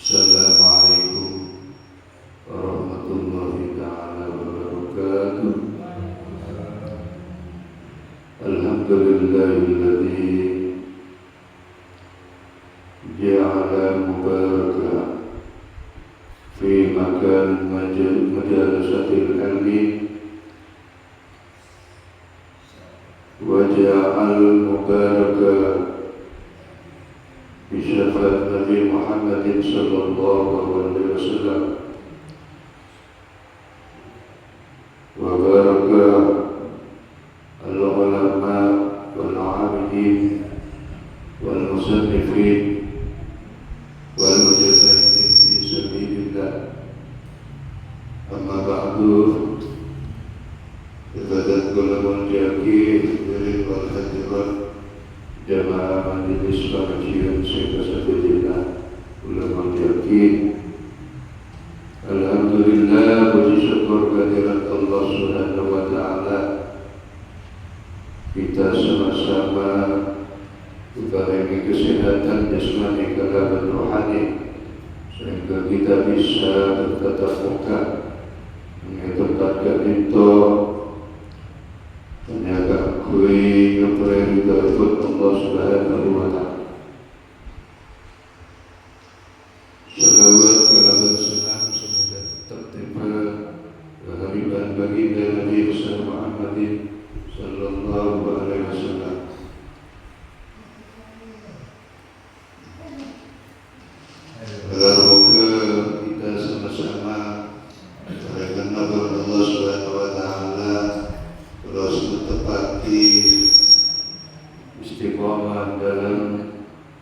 Assalamualaikum warahmatullahi ta'ala wabarakatuh. Alhamdulillahilladzi ja'ala mubarakah fi makan majalisatil ilmi wa ja'al mubarakah bi syafaat Nabi Muhammadin sallallahu alaihi wasallam wa barakah al-ulama wal 'amilin wal musannifin wal mujahidin fi sabilillah. Amma ba'du, ibadat kullamun jaki wal hadirat jamaah majelis pengajian Syekh ulama yakin. Alhamdulillah, puji syukur kehadirat Allah Subhanahu wa taala. Kita sama-sama diberi kesehatan jasmani dan rohani sehingga kita bisa bertatap muka mengetapkan itu menjaga kui yang berada Allah Subhanahu wa taala. Salawat dan salam semoga tetap tiba kehadiran baginda Nabi Muhammadin sallallahu alaihi wasallam. Semoga kita sama-sama berkenan kepada Allah Subhanahu wa taala terus menepati istiqomah dalam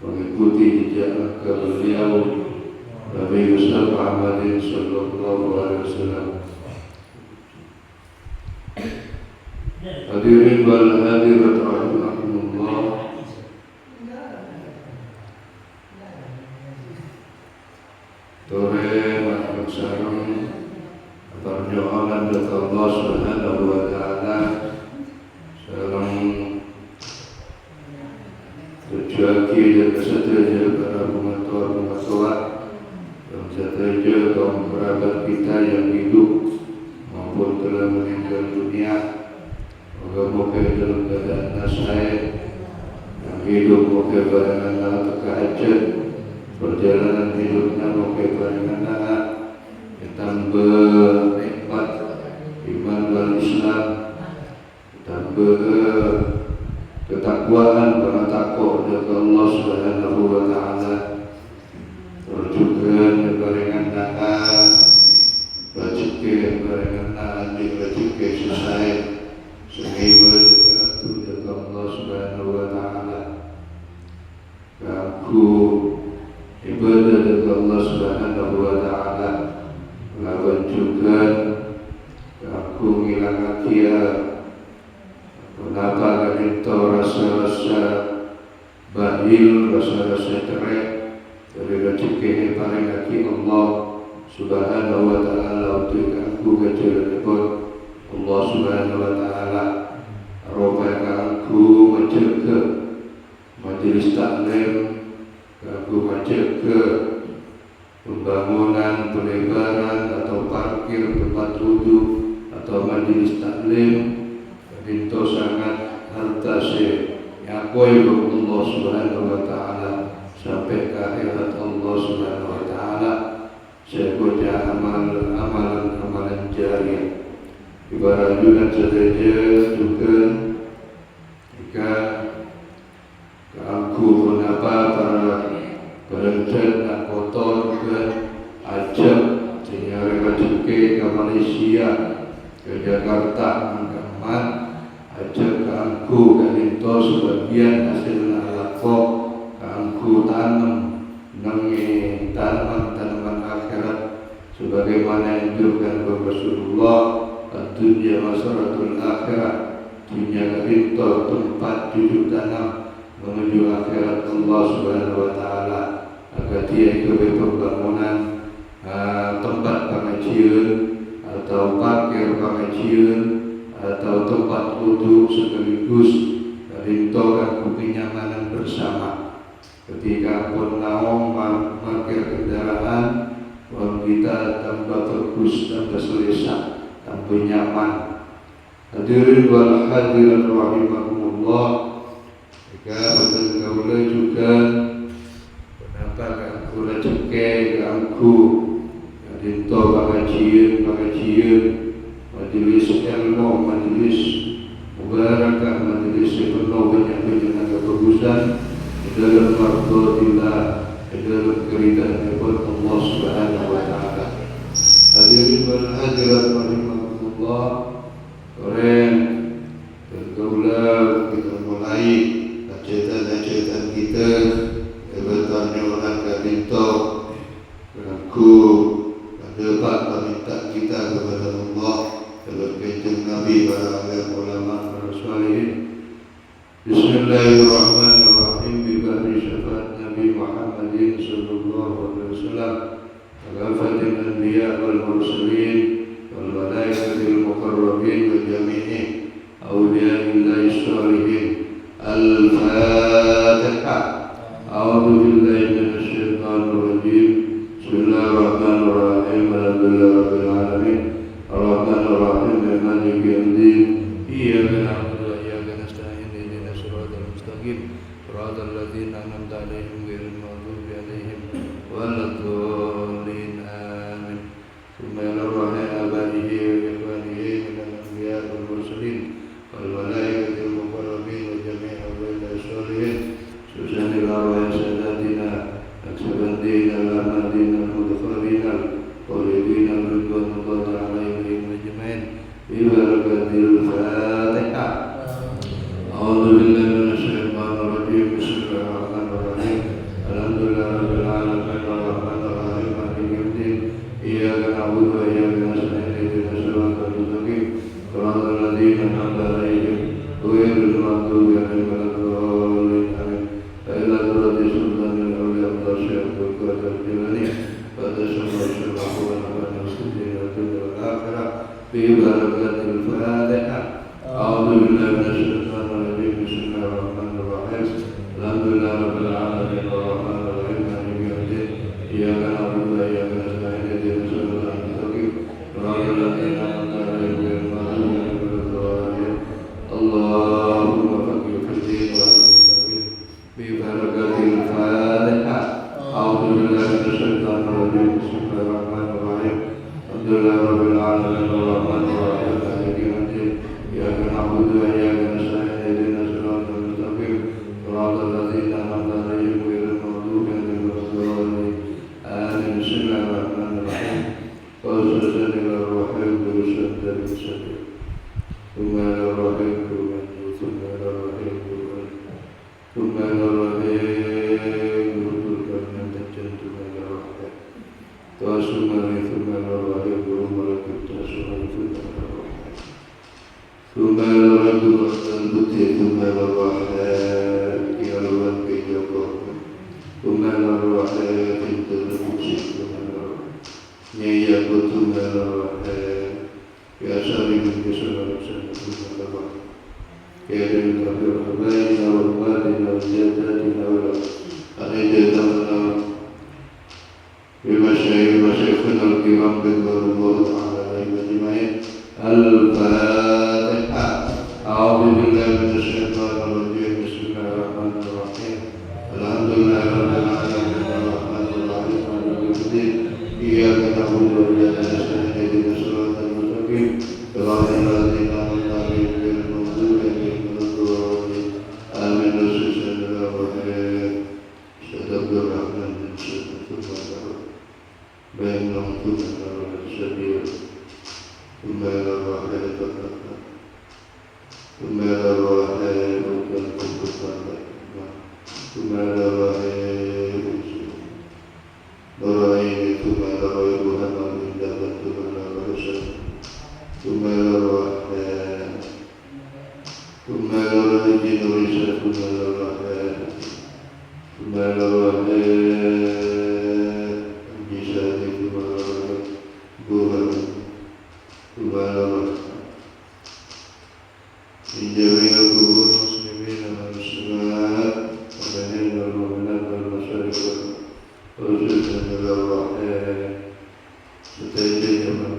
mengikuti jejak beliau Nabi Muhammadin sallallahu alaihi wasallam. Hadirin wal hadirat rahimakumullah. Tore makhluk sarang perjuangan dari Allah Subhanahu wa taala sarang terjadi dan kesadaran para pengatua dan setelah kaum kerabat kita yang hidup maupun telah meninggal dunia. Moga-moga dalam keadaan nasib yang hidup moga barengan terkajat perjalanan hidupnya moga barengan ditambah nikmat iman dan Islam, ditambah ketakwaan karena takwa kepada Allah Subhanahu wa taala. Juga barengan rezeki barengan rezeki selesai sehingga dekat Allah Subhanahu wa taala. Aku ibadah kepada Allah Subhanahu wa taala lawan juga aku ngilang dia kenapa kita rasa-rasa bahil, rasa-rasa cerai dari rezeki yang paling lagi Allah Subhanahu wa taala untuk aku kejalan pun Allah Subhanahu wa taala roba aku menjaga majelis taklim, aku menjaga pembangunan, pelebaran atau parkir tempat duduk atau majelis taklim. Itu sangat harta yang koi Allah Subhanahu wa taala sampai ke akhirat Allah Subhanahu wa taala. Saya baca amalan jariah. Ibarat juga saja juga jika aku kenapa para perencana dan kotor juga ajak sehingga rezeki ke Malaysia, ke Jakarta, Mangkaman, ajak ke aku itu sebagian hasil lakok ke aku tanam nangi tanaman akhirat sebagaimana yang dianjurkan Rasulullah. Dunia masaratul akhirat, dunia itu tempat duduk tanam menuju akhirat Allah Subhanahu wa taala. Agar dia itu pembangunan tempat pengajian atau parkir pengajian atau tempat duduk sekaligus rintokan kenyamanan bersama. Ketika pun naung parkir kendaraan bagus, tambah selesa, tambah nyaman. Hadirin wal hadirat rahimakumullah. Betul kaula juga kenapa kaula cekek ganggu dinto pengajian majelis ilmu, majelis mubarakah, majelis penuh banyak kebagusan dalam mardhatillah, dalam keridhaan Allah Subhanahu wa taala. Hadirin wal hadirat rahimakumullah. Keren kaula kita mulai ajaran kita bertanya orang kadinto mengaku dapat meminta kita kepada Allah dalam kanjeng Nabi para ulama para salihin. Bismillahirrahmanirrahim. Bi bahri syafaat Nabi Muhammadin sallallahu alaihi wasallam kalafatil anbiya wal mursalin wal malaikatil muqarrabin wa jami'i awliya'illahi shalihin. Al-Fatihah. A'udzu billahi minasy syaithanir rajim. Bismillahirrahmanirrahim. Alhamdulillahirabbil alamin. Arrahmanir rahim. Maliki yaumiddin. Iyyaka na'budu wa iyyaka nasta'in. Ihdinas siratal mustaqim. Siratal ladzina an'amta 'alaihim ghairil maghdubi 'alaihim waladdallin. Amin. Tsumma ila ruhi abadihi wa ikhwanihi minal anbiya'i wal mursalin wal malaikatil muqarrabin wa jami'i awliya'illahi sholihin. Susanil arwah sadatina aksabandina lahmadina mudkharina qalibina ridwanullahi alaihim ajma'in. Bi barakatil Fatihah. A'udzu billahi minasy syaithanir rajim. Bismillahirrahmanirrahim. Alhamdulillahirabbil alamin arrahmanir rahim maliki yaumiddin. Iyyaka na'budu wa iyyaka nasta'in. Ihdinas siratal mustaqim. Siratal ladzina an'amta 'alaihim ghairil maghdubi 'alaihim waladdallin. Amin. Ila siratal sultanil awliya wa syaikh qadar jilani wa tasawwufu wa nabana sujudil akhirah. Bi barakatil Fatihah. A'udzu billahi minasy syaithanir rajim. Bismillahirrahmanirrahim. Alhamdulillahirabbil alamin arrahmanir rahim maliki yaumiddin. Iyyaka na'budu wa iyyaka nasta'in. Ihdinas siratal mustaqim. Siratal ladzina an'amta 'alaihim ghairil maghdubi 'alaihim waladdallin. Allahumma faqih fid-din wa al-muttaqin. Bi barakatil Fatihah. A'udzu billahi minasy syaithanir rajim. Bismillahirrahmanirrahim. Alhamdulillahirabbil alamin arrahmanir rahim maliki yaumiddin. Iyyaka na'budu wa iyyaka nasta'in. Ihdinas siratal mustaqim. Siratal ladzina an'amta 'alaihim ghairil maghdubi 'alaihim waladdallin. Amin. Bismillahirrahmanirrahim. Wa sallallahu ala rasulillah. ثم إلى الرحيم ثم إلى الرحيم ثم إلى الرحيم ثم إلى الرحيم تأسمني ثم إلى الرحيم وملك تأسمني ثم إلى الرحيم والبتي ثم إلى الرحيم يا رب يا رب ثم إلى الرحيم تلبسي ثم إلى الرحيم يا ثم إلى الرحيم يا سالم بسلام سلام يا دين كبير حبايبنا وأموالنا وزياداتنا والأخيجاتنا بمشايخنا الكرام رضوان الله تعالى عليهم أجمعين. الفاتحة. أعوذ بالله من الشيطان الرجيم. بسم الله الرحمن الرحيم. الحمد لله رب العالمين الرحمن الرحيم مالك يوم الدين. إياك نعبد وإياك نستعين. اهدنا الصراط المستقيم صراط الذين أنعمت عليهم غير المغضوب عليهم ولا الضالين. آمين. صدق الرحمن صدق الله بينهم ثم السبيل ثم إلى الرحيل ثم إلى الرحيل ثم إلى الرحيل الرحيل ثم إلى الرحيل محمد بن دابت ثم إلى الرحيل ثم إلى الرحيل ثم إلى الرحيل ثم إلى الرحيل ثم إلى الرحيل الجساد ثم إلى الرحيل بوهر ثم إلى الرحيل من جميع القبور المسلمين والمسلمات وبنين والمؤمنات والمشارق والرسل إلى الرحيل ستجد من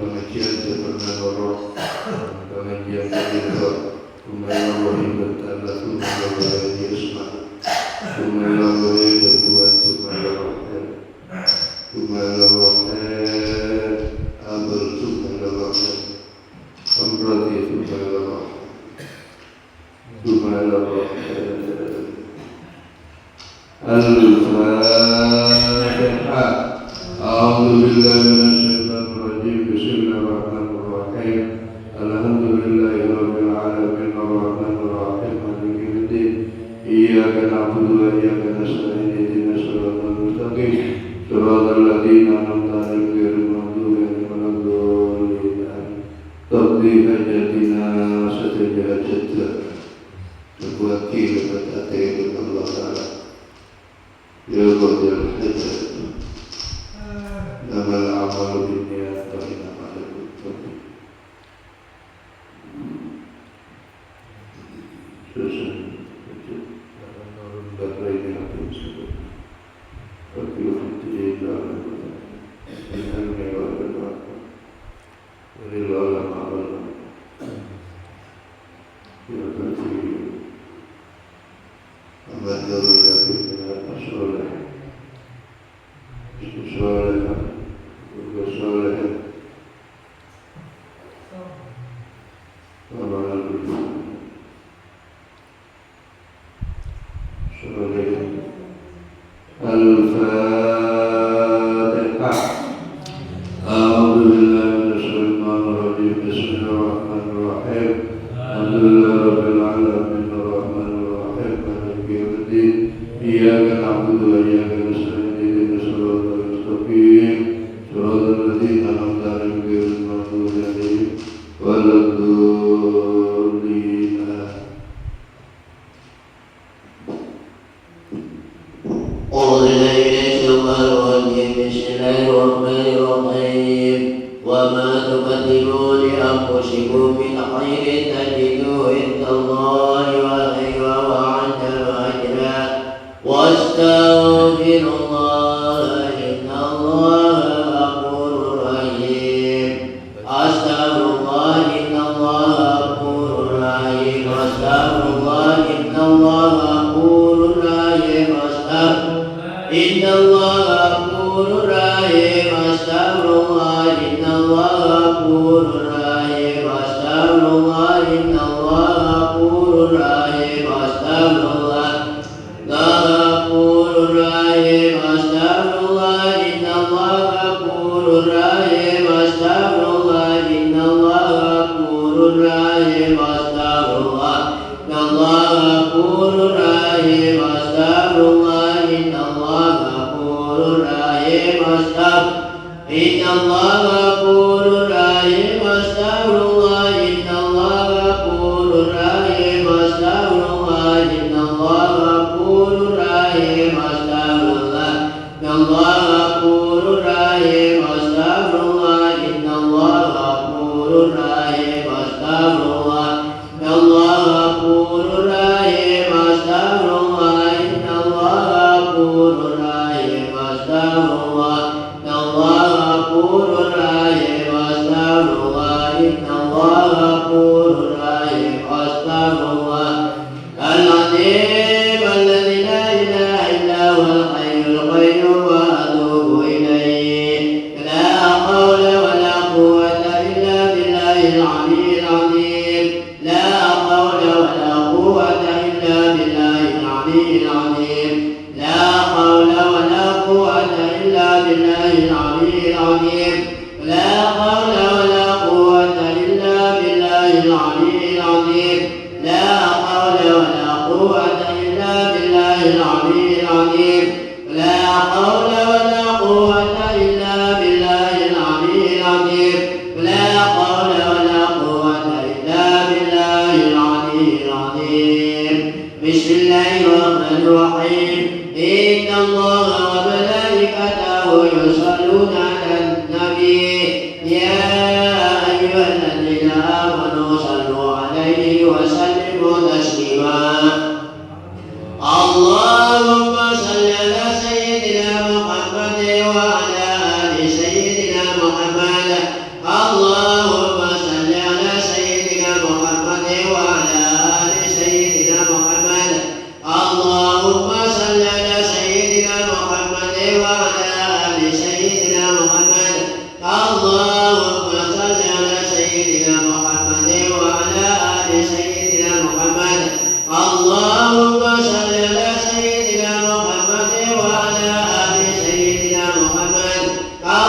Sayyidina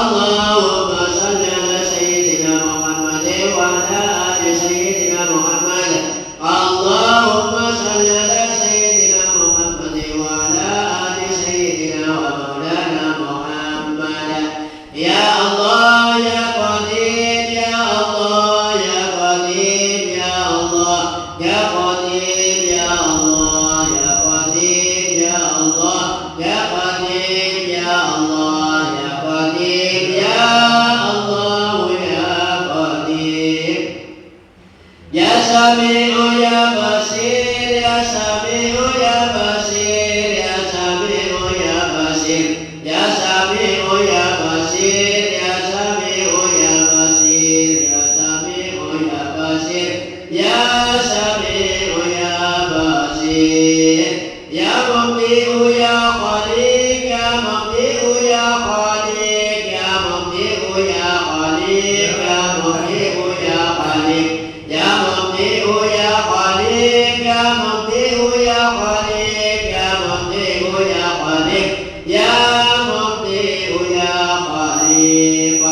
اللهم صل على سيدنا محمد وعلى آل سيدنا محمد اللهم صل على سيدنا محمد وعلى آل سيدنا ومولانا محمد يا الله يا قدير يا الله يا قدير يا الله يا قدير يا الله يا قدير يا الله يا قدير يا الله يا قدير يا الله يا قدير يا سميع يا بصير يا سميع يا بصير يا سميع يا بصير يا سميع يا بصير يا سميع يا بصير يا سميع يا بصير يا سميع يا بصير يا مبدئ يا خالق يا مبدئ يا خالق يا مبدئ يا خالق يا مبدئ يا خالق يا مبدئ يا خالق يا مبدئ يا خالق يا مبدئ يا خالق يا مبدئ يا خالق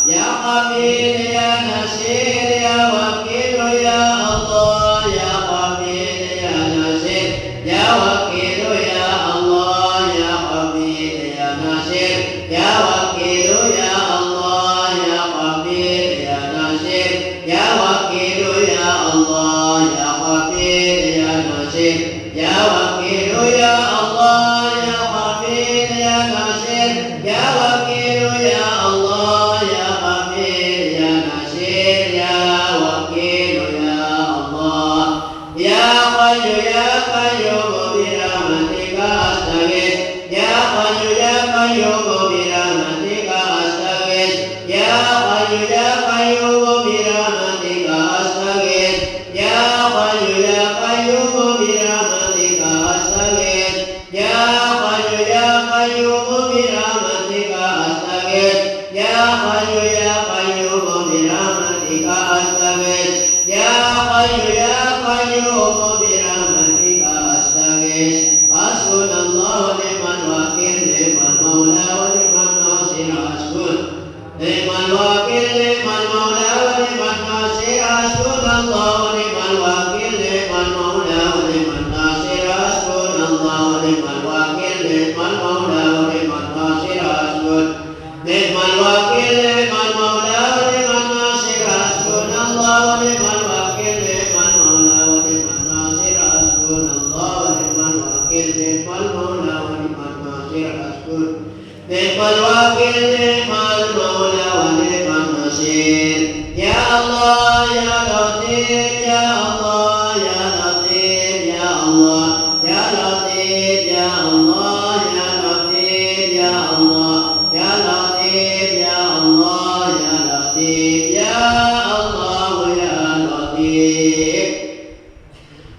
يا خبير يا نصير يا وكيل يا الله يا خبير يا نصير يا وكيل يا الله يا خبير يا نصير يا وكيل يا الله يا خبير يا نصير يا وكيل يا الله يا خبير يا نصير يا وكيل يا الله يا خبير يا نصير يا وكيل يا الله يا خبير يا نصير يا وكيل يا الله يا حي يا قيوم برحمتك أستغيث يا حي يا قيوم برحمتك أستغيث يا حي يا قيوم برحمتك أستغيث يا حي يا قيوم برحمتك أستغيث يا حي يا قيوم برحمتك أستغيث يا حي يا قيوم برحمتك أستغيث يا حي يا قيوم برحمتك أستغيث حسبنا الله ونعم الوكيل نعم المولى ونعم الناصر حسبنا نعم الوكيل نعم المولى ونعم الناصر حسبنا الله ونعم الوكيل نعم المولى ونعم الناصر حسبنا الله ونعم الوكيل نعم المولى ونعم الناصر حسبنا نعم الوكيل نعم المولى ونعم الناصر حسبنا الله ونعم الوكيل نعم المولى ونعم الناصر حسبنا الله ونعم الوكيل نعم المولى ونعم الناصر حسبنا نعم الوكيل نعم المولى ونعم الناصر يا الله يا لطيف يا الله يا لطيف يا الله يا لطيف يا الله يا لطيف يا الله يا لطيف يا الله يا لطيف يا الله يا لطيف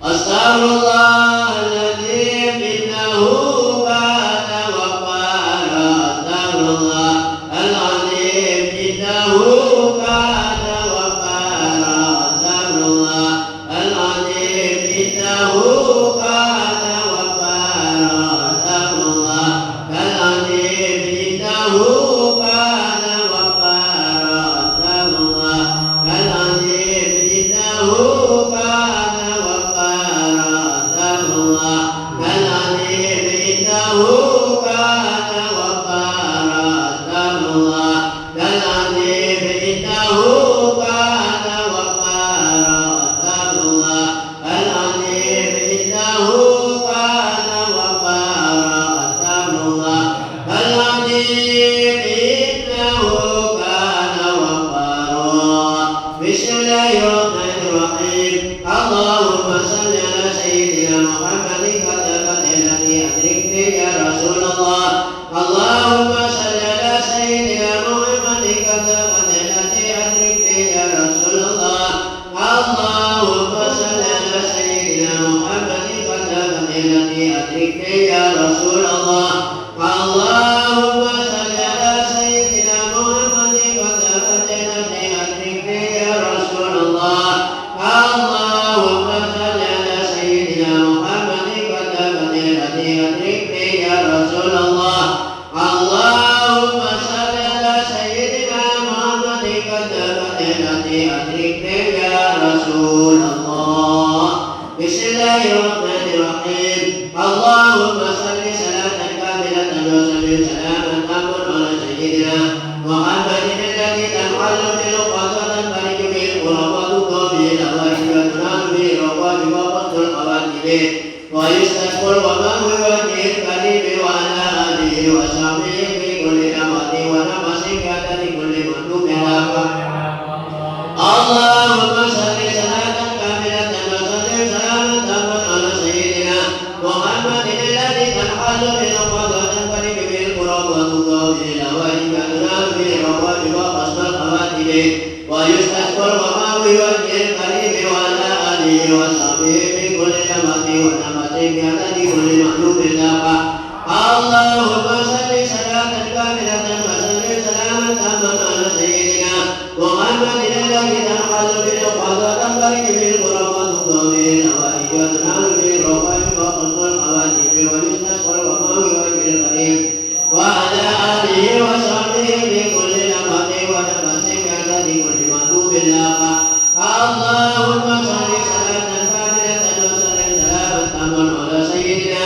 أستغفر الله العظيم إنه كان غفارا أستغفر الله العظيم إنه كان غفارا أستغفر الله العظيم إنه كان غفارا أستغفر الله العظيم إنه كان غفارا أستغفر الله العظيم إنه كان غفارا أستغفر الله العظيم إنه كان غفارا أستغفر الله العظيم إنه كان غفارا أستغفر الله العظيم إنه كان غفارا أستغفر الله العظيم إنه كان غفارا بسم الله الرحمن الرحيم اللهم صل على سيدنا محمد قدمت التي أدركني يا رسول الله اللهم صل على سيدنا محمد قدمت التي أدركني يا رسول الله اللهم صل على سيدنا محمد قدمت التي أدركني يا رسول الله اللهم صل على سيدنا محمد قدمت التي أدركني يا رسول الله اللهم صل على سيدنا محمد قدمت التي أدركني يا رسول الله اللهم صل على سيدنا أدركنا يا رسول الله. بسم الله الرحمن الرحيم. اللهم صل صلاة كاملة وسلم سلاما تاما على سيدنا محمد الذي تنحل بالعقد وتنفرج به الكرب وتقضى به الهوائج وتنال به الروائج وقصد الخواتم ويستسقى الغمام بوجه الكريم وعلى آله وصحبه في كل لمحة ونفس كانت كل مطلوب لك. اللهم صل صلاة كاملة وسلم سلاما تاما على سيدنا محمد الذي تنحل بالعقد وتنفرج به الكرب وتقضى به الهوائج وتنال به الروائج وقصد الخواتم ويستسقى الغمام بوجه الكريم وعلى آله وصحبه في كل لمحة ونفس كانت كل مطلوب لك. اللهم صل صلاة كاملة وسلم سلاما تاما على سيدنا محمد الذي تنحل بالعقد وتنفرج به الكرب وتقضى به الهوائج وتنال به الروائج وقصد الخواتم ويستسقى الغمام بوجه الكريم وعلى آله وصحبه في كل لمحة ونفس كانت كل مطلوب لك. اللهم صل صلاة كاملة وسلم سلاما تاما على سيدنا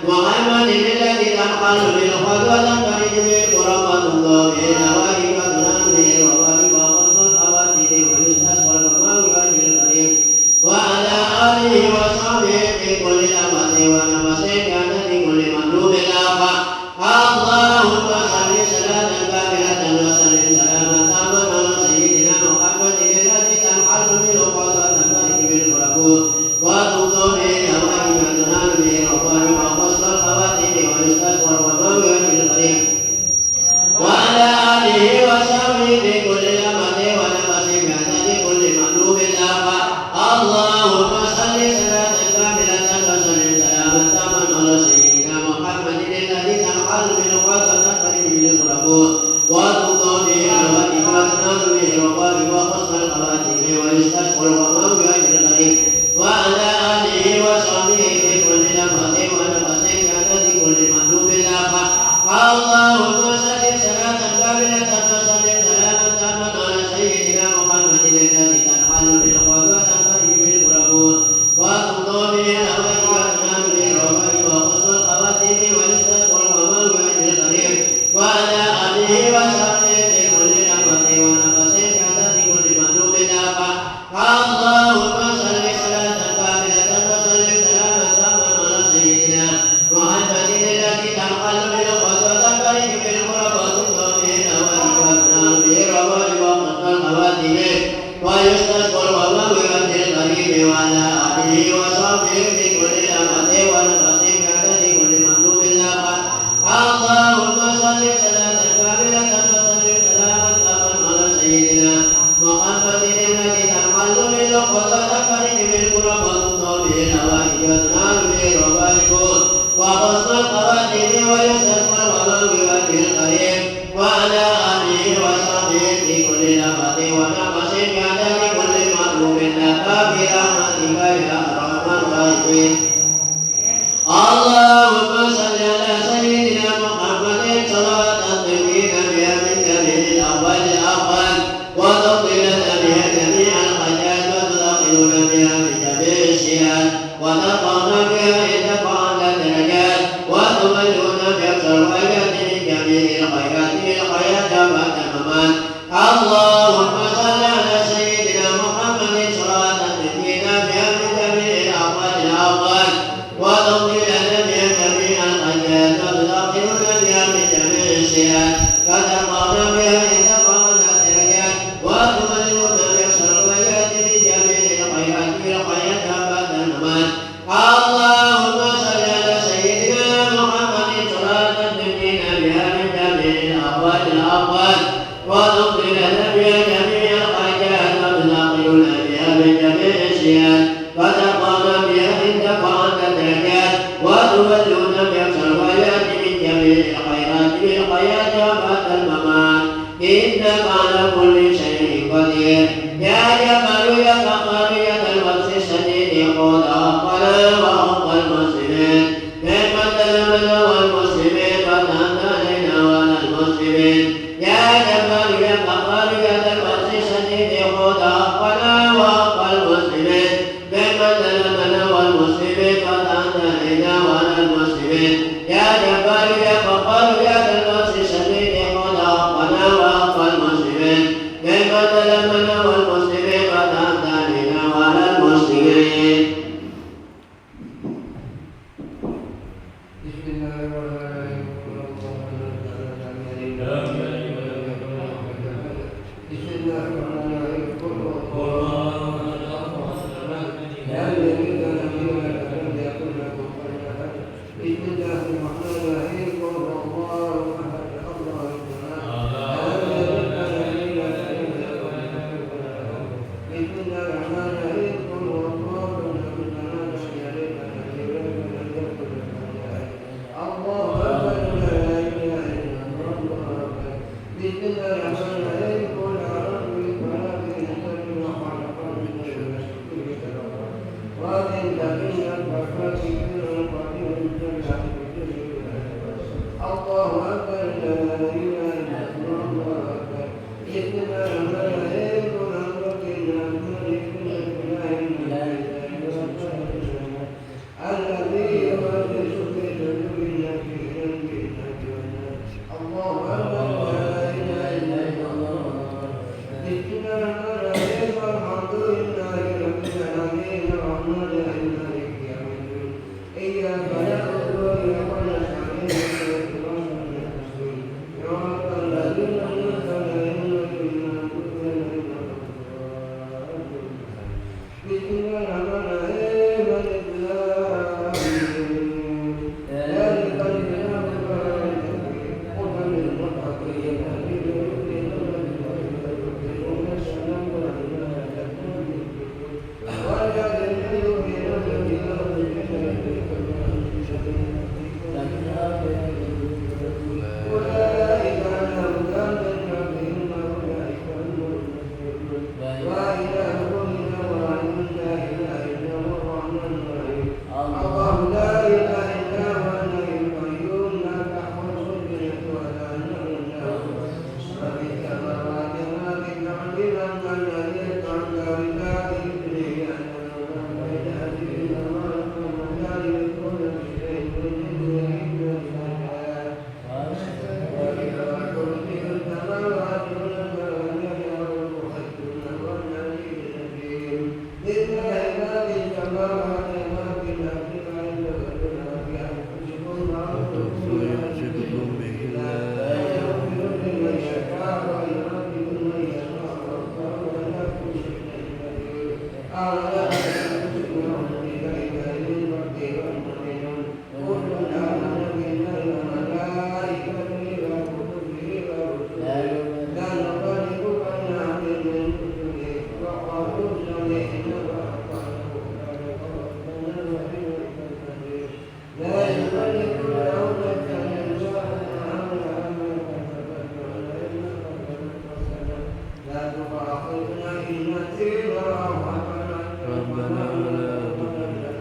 محمد الذي تنحل بالعقد وتنفرج به الكرب وتقضى به الهوائج وتنال به الروائج وقصد الخواتم ويستسقى الغمام بوجه الكريم وعلى آله وصحبه في كل لمحة ونفس كانت كل مطلوب لك. اللهم صل صلاة كاملة وسلم سلاما تاما على سيدنا محمد الذي تنحل بالعقد وتنفرج به الكرب وتقضى به الهوائج وتنال به الروائج وقصد الخواتم ويستسقى الغمام بوجه الكريم وعلى آله وصحبه في كل لمحة ونفس كانت كل مطلوب لك. اللهم صل صلاة كاملة وسلم سلاما تاما على سيدنا محمد الذي تنحل بالعقد وتنفرج به الكرب وتقضى به الهوائج وتنال به الروائج وقصد الخواتم ويستسقى الغمام بوجه الكريم وعلى آله وصحبه في كل لمحة ونفس كانت كل مطلوب لك. اللهم صل صلاة كاملة وسلم سلاما تاما على سيدنا محمد الذي تنحل بالعقد وتنفرج به الكرب وتقضى به الهوائج وتنال به الروائج وقصد الخواتم ويستسقى الغمام بوجه الكريم وعلى آله وصحبه في كل لمحة ونفس كانت كل مطلوب لك. اللهم صل صلاة كاملة وسلم سلاما تاما على سيدنا محمد الذي تنحل بالعقد وتنفرج به الكرب وتقضى به الهوائج وتنال به الروائج وقصد الخواتم ويستسقى الغمام بوجه الكريم وعلى آله وصحبه في كل لمحة ونفس كانت كل مطلوب لك. اللهم صل صلاة كاملة وسلم سلاما تاما على سيدنا محمد الذي تنحل بالعقد وتنفرج به الكرب وتقضى به الهوائج وتنال به الروائج وقصد الخواتم ويستسقى الغمام بوجه الكريم وعلى آله وصحبه في كل لمحة ونفس كانت كل مطلوب لك برحمتك يا أرحم الراحمين. اللهم صل على سيدنا محمد صلاة تنجينا بها من جميع الأهوال الأقوال وتبطلنا بها جميع الحاجات وتدخلنا بها من جميع السيئات وترفعنا بها عند فعل الدرجات وتبلغنا بأقصى الغايات من جميع الخيرات في الحياة بعد الممات. اللهم صل على سيدنا محمد صلاة تنجينا بها من جميع الأهوال الأقوال وتبطلنا بها جميع الحاجات وتدخلنا بها من جميع السيئات وترفعنا بها عند فعل الدرجات وتبلغنا بأقصى الغايات من جميع الخيرات في الحياة بعد الممات. اللهم صل على سيدنا محمد صلاة تنجينا بها من جميع الأهوال الأقوال وتبطلنا بها جميع الحاجات وتدخلنا بها من جميع السيئات وترفعنا بها عند فعل الدرجات وتبلغنا بأقصى الغايات من جميع الخيرات في الحياة بعد الممات. إنك على كل شيء قدير يا جبار يا قهار يا ذا البطش الشديد خذ أقبل وأقبل المسلمين ممن ظلمنا والمسلمين فتحت علينا وعلى المسلمين يا جبار يا قهار يا ذا البطش الشديد خذ ربنا ولا تحرمنا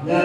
La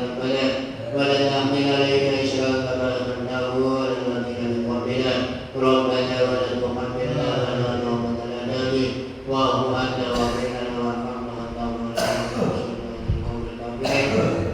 ذنبنا ولا تحمل علينا إصرا كما حملته على الذين من قبلنا ربنا ولا تحملنا على ما لنا به واعف عنا واغفر لنا وارحمنا أنت مولانا وانصرنا على القوم الكافرين.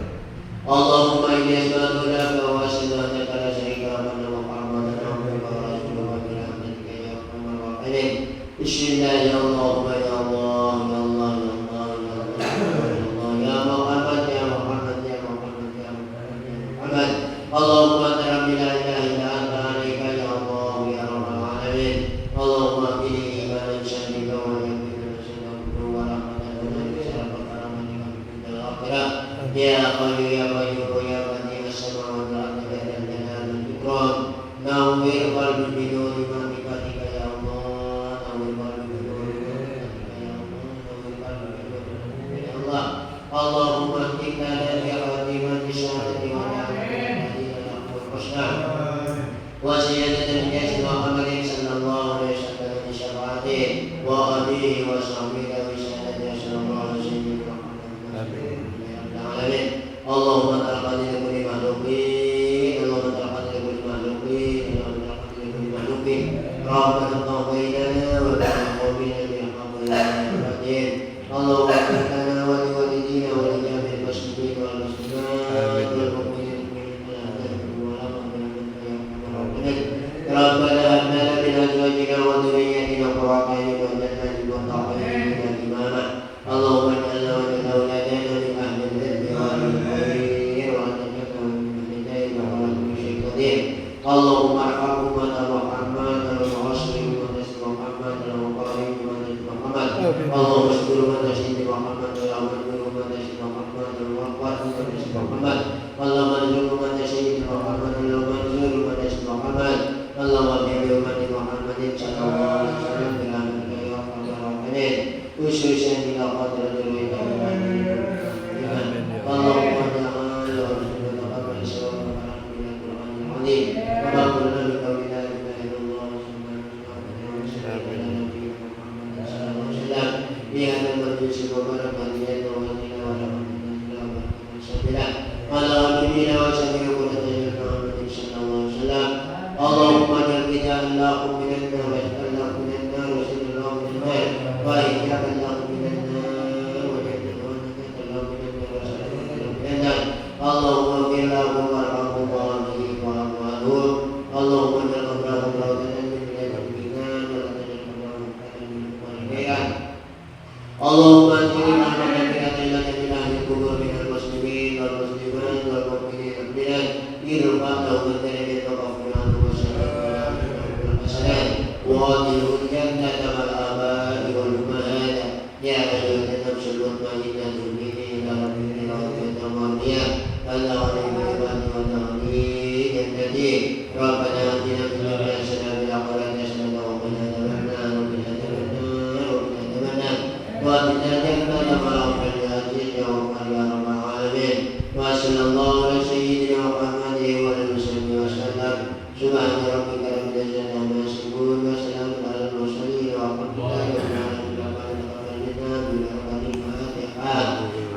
اللهم إني أسألك لك وأشهد أنك لا شريك لك محمدا عبدك ورسولك برحمتك يا أرحم الراحمين. بسم الله يا الله يا الله يا الله يا الله يا الله يا محمد يا محمد يا محمد يا محمد يا محمد. اللهم أنت ربي لا إله إلا أنت عليك يا الله يا رب العالمين. اللهم اهدني إيمانا شهدك ويقينا شهدك ورحمة لنا بشرف كرامتك في الآخرة يا قوي يا قيوم يا بديع السماوات والأرض يا ذا الجلال والإكرام. نور قلبي بنور معرفتك يا الله نور قلبي بنور معرفتك يا الله نور قلبي بنور معرفتك يا الله. اللهم اهدنا لخاتمة الشهادة ونعمة الحسنى وزيادة من أجل محمد صلى الله عليه وسلم بشفاعته وأبيه وصحبه وسادته صلى الله عليه وسلم العالمين. اللهم ترقد لكل مخلوقين اللهم ترقد لكل مخلوقين اللهم ترقد لكل مخلوقين رحمة الله بيننا وبين قومنا برحمة الله الرحيم. اللهم اغفر لنا ولوالدينا ولجميع المسلمين والمسلمات والمؤمنين ربنا هب لنا من ازواجنا وذرياتنا قرة اعين واجعلنا للمتقين اماما. اللهم اجعلنا وجعل اولادنا من اهل العلم واهل الخير وتجعلنا من اهل الدين وعلى كل شيء قدير. اللهم ارحم امه محمد وعصر امه محمد وقارئ امه محمد. اللهم اشكر امه سيدنا محمد وامن امه سيدنا محمد واقوى امه سيدنا محمد. اللهم ارزق امه سيدنا محمد اللهم ارزق امه سيدنا محمد. اللهم اغفر لأمة محمد صلى الله عليه وسلم برحمتك يا أرحم الراحمين خصوصا إلى قدر الرضا اللهم اجعل وارزقنا تقبل سوى ورحمة من القرآن العظيم وما قلنا بقول لا إله إلا الله وسلم على نبينا محمد صلى الله عليه وسلم بهذا المجلس المبارك والزيادة والغنى ورحمة الله وبركاته على نبينا وسلم محمد صلى الله عليه وسلم. اللهم اجعل بداء الله من النار واجعل الله من النار وسل الله من النار واجعل الله من النار واجعل الله من النار وسل الله من النار. اللهم اغفر له وارحمه وارضه وامواله. اللهم اجعل قبره روضة من رياض الجنان ولا تجعل قبره مكانا من الخيرات. اللهم انزل رحمتك بأدلة من اهل القبور من المسلمين والمسلمات والمؤمنين والمؤمنات ارفع لهم الدرجة وغفر عنهم وادخلوا الجنة مع الآباء والأمهات يا أيها النفس المطمئنة توبي إلى ربك راضية مرضية فلا عليك عبادي ودعني جنتي. ربنا آتنا في الدنيا حسنة وفي الآخرة حسنة وقنا عذاب النار وقنا عذاب النار وقنا عذاب النار وأدخلنا الجنة مع العزيز يا رب العالمين. وصلى الله على سيدنا محمد وعلى آله وسلم. سبحان ربك رب العزة عما يصفون وسلام على المرسلين والحمد لله رب العالمين.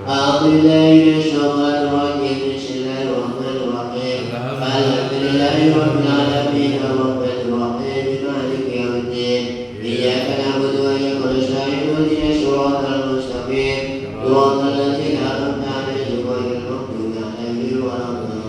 أعوذ بالله من الشيطان الرجيم بسم الله الرحمن الرحيم. الحمد لله رب العالمين الرحمن الرحيم مالك يوم الدين إياك نعبد وإياك نستعين اهدنا الصراط المستقيم صراط الذين أنعمت عليهم غير المغضوب عليهم ولا الضالين.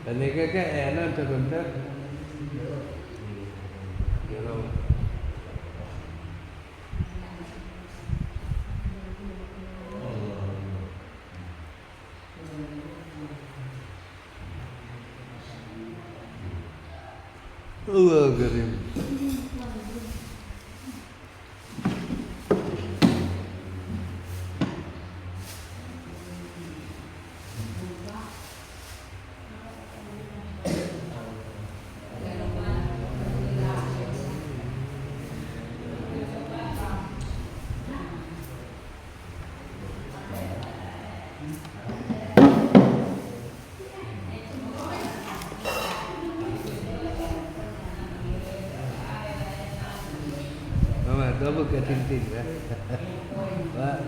Dan ini kakak enak sebentar. Allah karim. kamu ke ting-ting ya. Pak.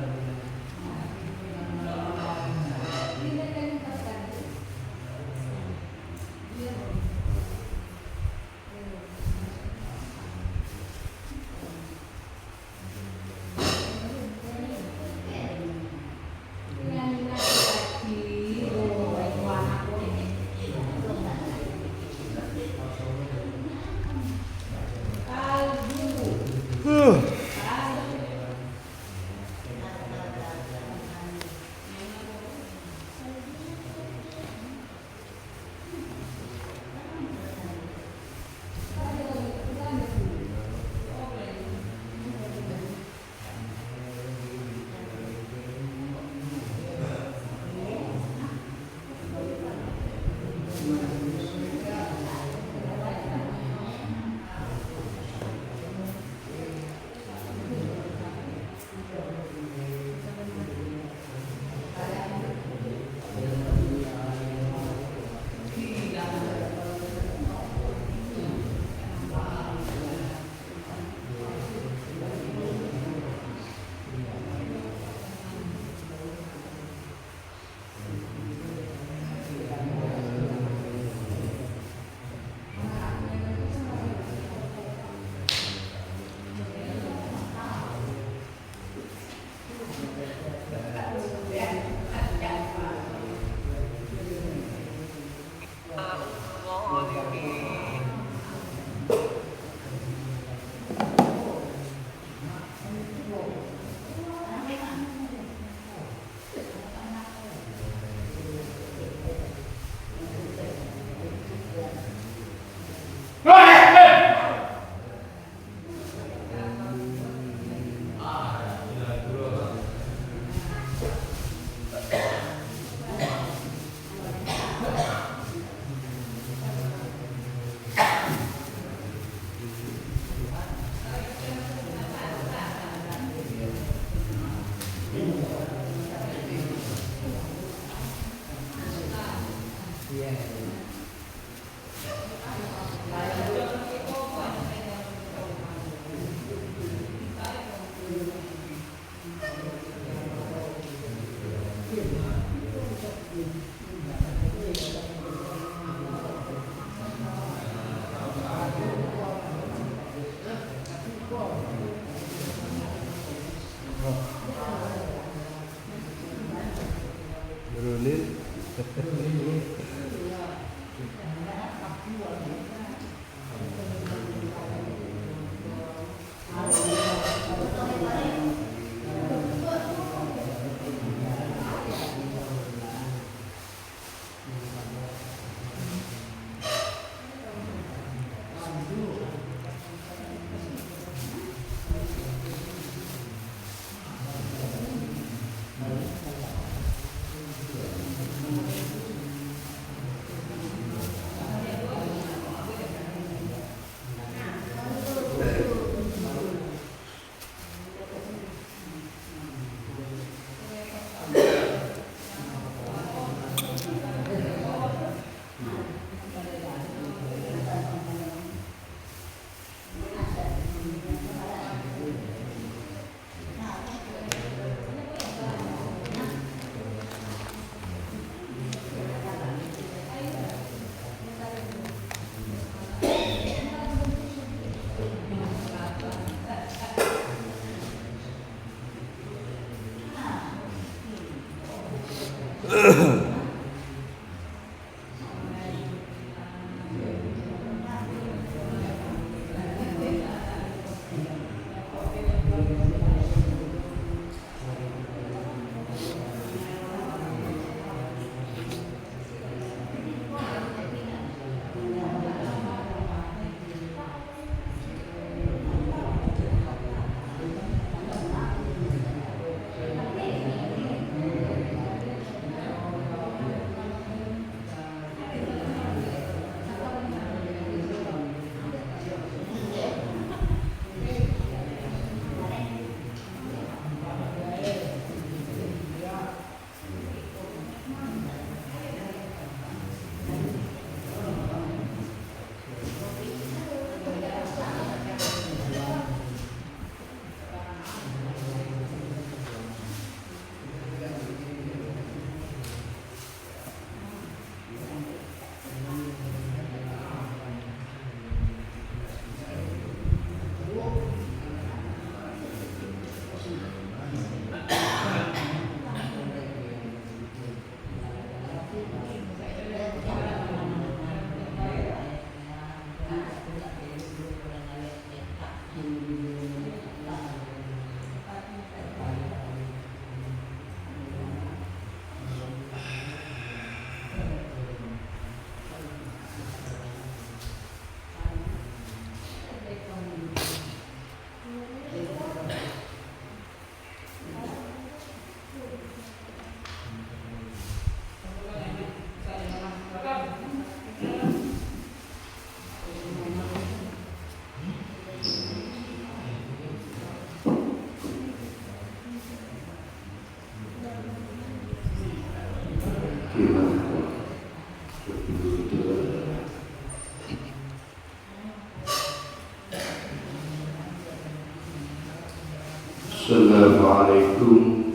Assalamualaikum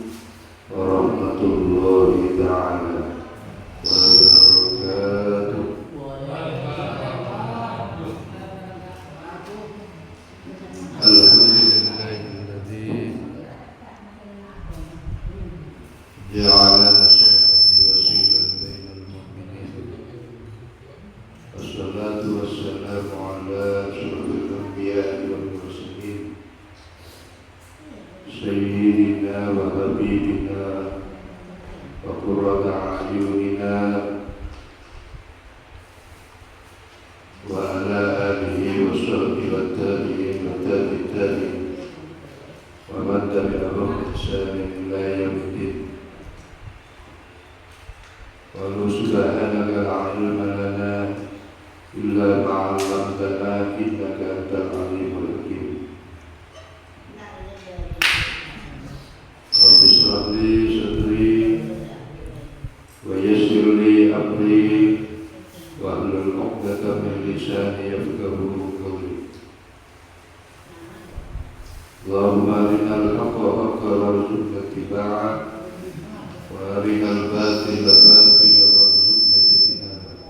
warahmatullahi ta'ala wabarakatuh. Alhamdulillahilladzi ja'ala syahadi wasilan bainal mu'minin. Wassalatu wassalamu ala asyrafil anbiya'i wal mursalin Sayyidina wa habibina wa qurrata a'yunina wa ala alihi wa sahbihi wa tabi'in wa tabi'in wa man tabi'ahum bi ihsanin ila yaumiddin. Wa subhanaka la ilma lana illa ma 'allamtana innaka antal alimul hakim. Rabbi shrah li sadri wa yassir li amri wahlul 'uqdatam min lisani yafqahu qawli. Allahumma arinal haqqa haqqan warzuqna ittiba'ah wa arinal batila batilan warzuqna ijtinabah.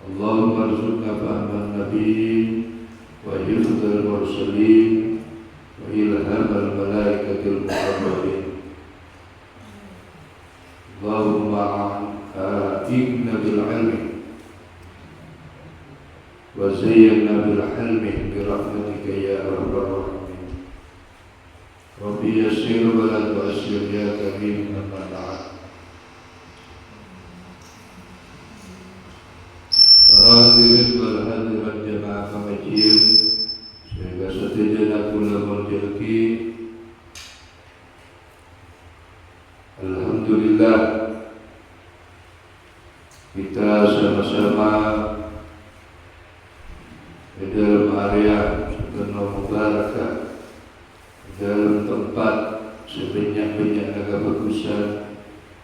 Allahumma arzuqna fahman nabiyyin wa hifdzal mursalin wa ilhamal malaikatil muqarrabin. Allahumma a'inna bil ilmi wa zayyinna bil hilmi bi rahmatika ya arhamar rahimin. Rabbi yassir wa la tu'assir ya karim, amma ba'd. Para hadirin wal hadirat jamaah pengajian sehingga setujuan kula merjaki, alhamdulillah kita sama-sama di dalam area sepenuh mubarakah, dalam tempat sebanyak-banyak kebagusan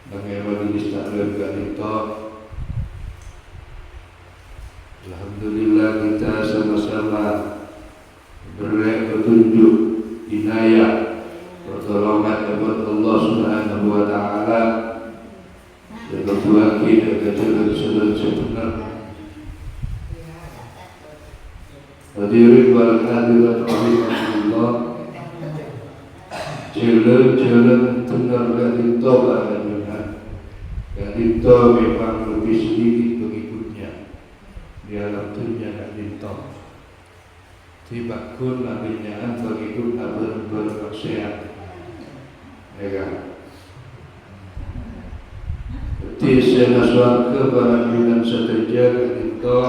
bagaimana Islam ganito. Alhamdulillah kita sama-sama beroleh petunjuk inayah pertolongan daripada Allah Subhanahu wa taala dan berbuat kita jalan sebenar. Hadirin wal hadirat rahimahullah, jalan benar ganito bahagian ganito memang lebih sedikit pengikutnya di alam dunia ganito. Tiba kun nabinyaan pengikut bermaksiat, ya kan? Tisena suarga bahagian seterja ganito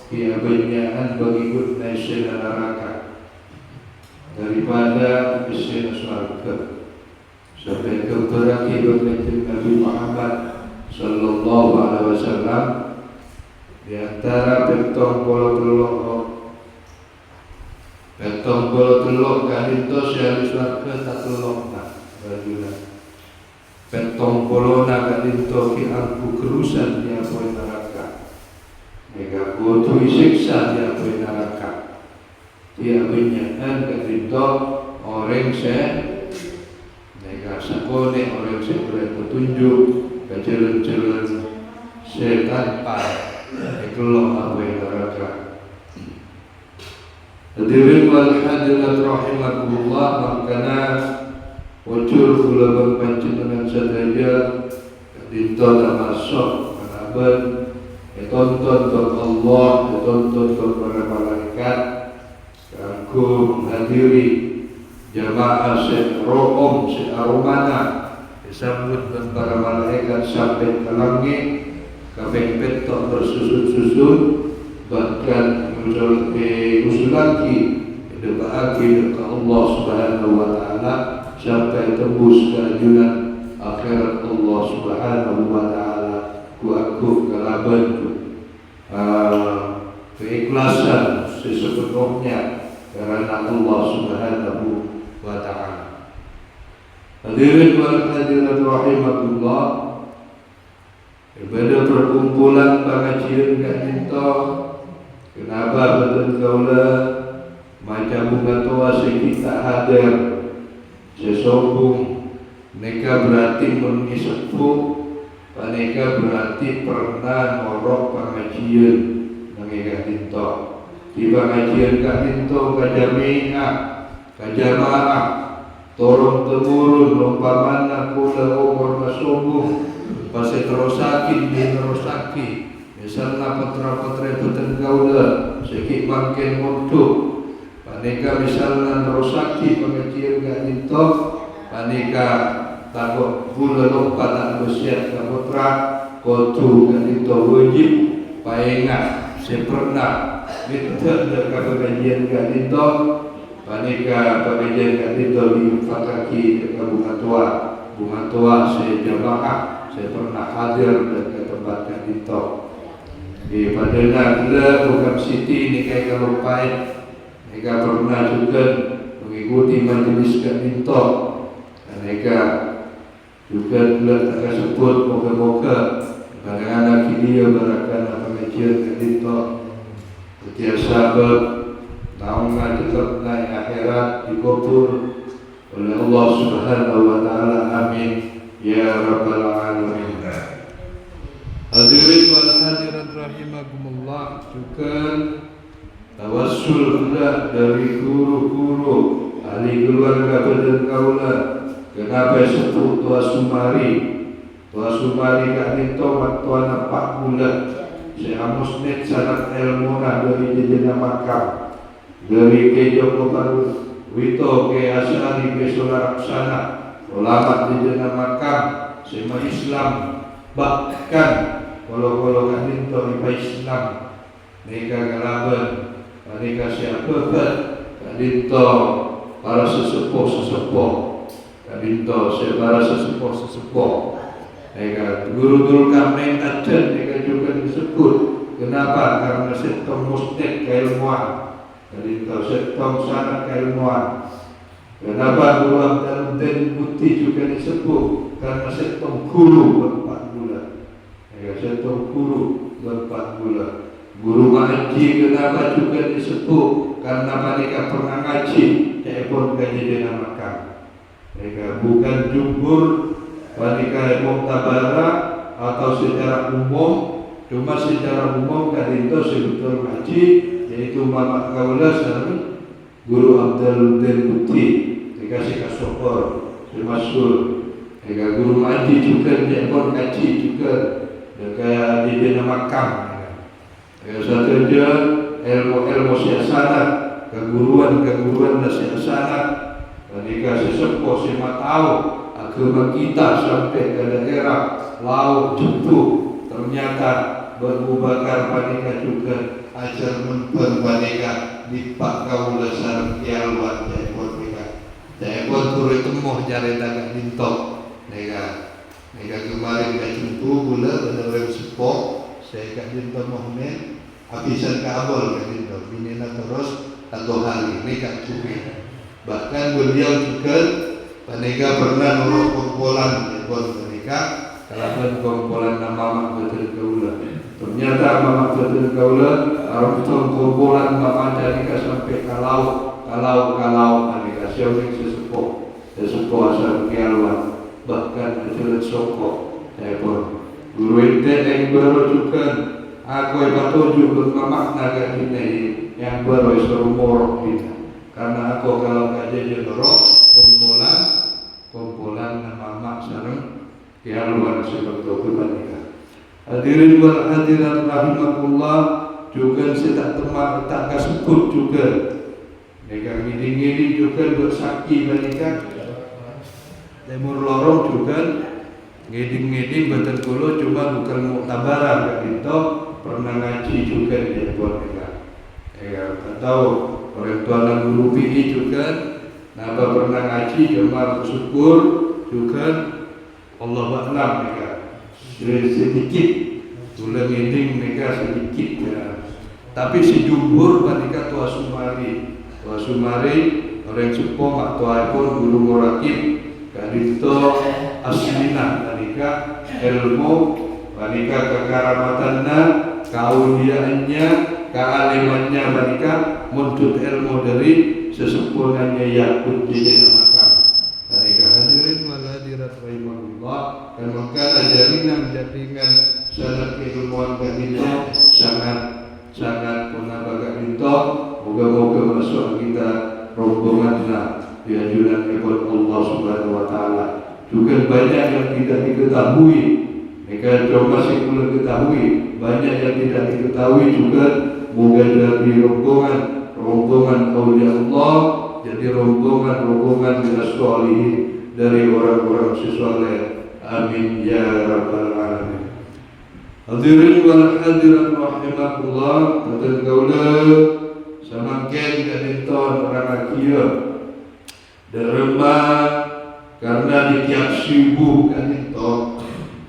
keabanyaan pengikut naisena neraka daripada isena suarga. Sampai keberaki berkata Nabi Muhammad sallallahu alaihi wasallam, di antara petong bolo telok ganito siali suarga tak telok nak bajulah. Petong bolo na ganito ki aku kerusan di apoi neraka. Mega kutu siksa di apoi neraka. Dia benyakan ganito orang mega sakone orang boleh petunjuk ke jalan-jalan tanpa ikhlas apoi neraka. Hadirin wal hadirat rahimakumullah, makana Ucul kula berpancingan sadaya dinto termasuk menaben tonton Allah, tonton para malaikat kanggo menghadiri jamaah room aromana disambut dan para malaikat sampai ke langit, kabeh petok bersusun-susun, bahkan usul lagi doaake ke Allah Subhanahu wa taala sampai tembus ke ajunan akhirat Allah Subhanahu wa taala. Ku kalaban keikhlasan sesepenuhnya karena Allah Subhanahu wa taala. Hadirin wal hadirat rahimakumullah, pada perkumpulan pengajian kita, kenapa betul kaula macam bunga tua kita hadir sesombong, mereka berarti mengisepuh, mereka berarti pernah ngorok pengajian nangika kita. Di pengajian kita kajamiah, kajamaah, turun temurun lompamana kula umur masombong pasti terusakin terusaki misalnya putra-putra betul kaula sikit makin mutu panika misalnya terusaki pengajian kita panika takut kula lompat dan bersiap ke putra kudu kita wajib paingat sempurna kita dekat pengajian kita panika pengajian kita difataki ke bunga tua saya jamaah saya pernah hadir ke tempat kita di padana gila bukan siti ni kayak kalau pahit mereka pernah juga mengikuti majelis kita mereka juga telah tersebut moga-moga kadang-kadang dia berakan pengajian kita setiap sahabat naungan tetap naik akhirat dikubur oleh Allah Subhanahu wa taala. Amin ya rabbal alamin. Hadirin wal hadirat rahimakumullah, juga tawassul pula dari guru-guru ahli keluarga badan kaula. Kenapa sepuh Tua Sumari kat itu Tua nampak bulan saya musnid sangat ilmu dari jejena makam dari ke Joko Baru Wito ke Asyari ke Solaksana ulama jejena makam semua Islam bahkan kalau kat itu ipa Islam mereka kalaban mereka siapa kat itu para sesepuh Kabinto para sesepuh mereka guru-guru kami ajar mereka juga disebut. Kenapa? Karena setong musnid keilmuan Kabinto setong sangat keilmuan. Kenapa guru Abdul Putih juga disebut? Karena setong guru berempat bulan mereka setong guru berempat bulan. Guru ngaji kenapa juga disebut? Karena mereka pernah ngaji telepon gaji dengan makam. Mereka bukan jumhur wanita muktabara atau secara umum, cuma secara umum kan itu sebetul ngaji yaitu Mamat Kaula dan Guru Abdul Putih dikasih kasopor semasul. Mereka guru ngaji juga telepon ngaji juga kayak di nama makam. Mereka satu je ilmu siasanat keguruan dan siasanat. Ketika sesepuh siapa tahu agama kita sampai ke daerah laut jatuh ternyata berubahkan panika juga ajar memper panika di Pak Kaula sareng kialwan jaipun turut temuh jari dagang dintok nega kemarin ke jumpu gula benar-benar sepuh saya kat dintok Muhammad habisan kabel kat dintok binina terus atau hari ini kat cukup. Bahkan beliau juga mereka pernah nurut kumpulan mereka kalaupun kumpulan nama betul kaula. Ternyata Mama betul kaula harus kumpulan Mama dari sampai kalau mereka siapa sesepuh asal kialwan bahkan betul sokok telepon guru ente yang baru juga aku patuju bermakna naga ini yang baru seumur kita. Karena aku kalau kajian roh kumpulan mama sareng keluar seperti kebanika. Hadirin wal hadirat rahimakumullah, juga saya tak kasebut juga. Nega ngiding-ngiding juga bersaki banika. Timur lorong juga ngiding-ngiding betul kulo cuma bukan muktabaran gitu, pernah ngaji juga di buat mereka. Ya, tahu orang tua dan guru PI juga, napa pernah ngaji cuma bersyukur juga Allah a'lam mereka. Sedikit, tulang ngiding mereka sedikit ya. Tapi sejumhur mereka tua Sumari, orang sepuh mak tua pun guru morakib. Kadito aslina mereka ilmu mereka kekaramatannya, keauliaannya, kealimannya mereka menuntut ilmu dari sesepuhnya Yakut di makam. Mereka hadirin wal hadirat rahimahullah, dan maka jaringan sanad keilmuan kadito sangat punabaga itu. Moga-moga masuk kita rombongannya di anjuran kepada Allah Subhanahu wa taala. Juga banyak yang tidak diketahui. Mereka coba sih belum diketahui. Banyak yang tidak diketahui juga. Moga dari rombongan aulia Allah, jadi rombongan minas sholihin, dari orang-orang soleh. Amin ya rabbal alamin. Hadirin wal hadirat rahimakumullah, dan kaula semakin kadinton orang kia deremah karena di tiap subuh kadinton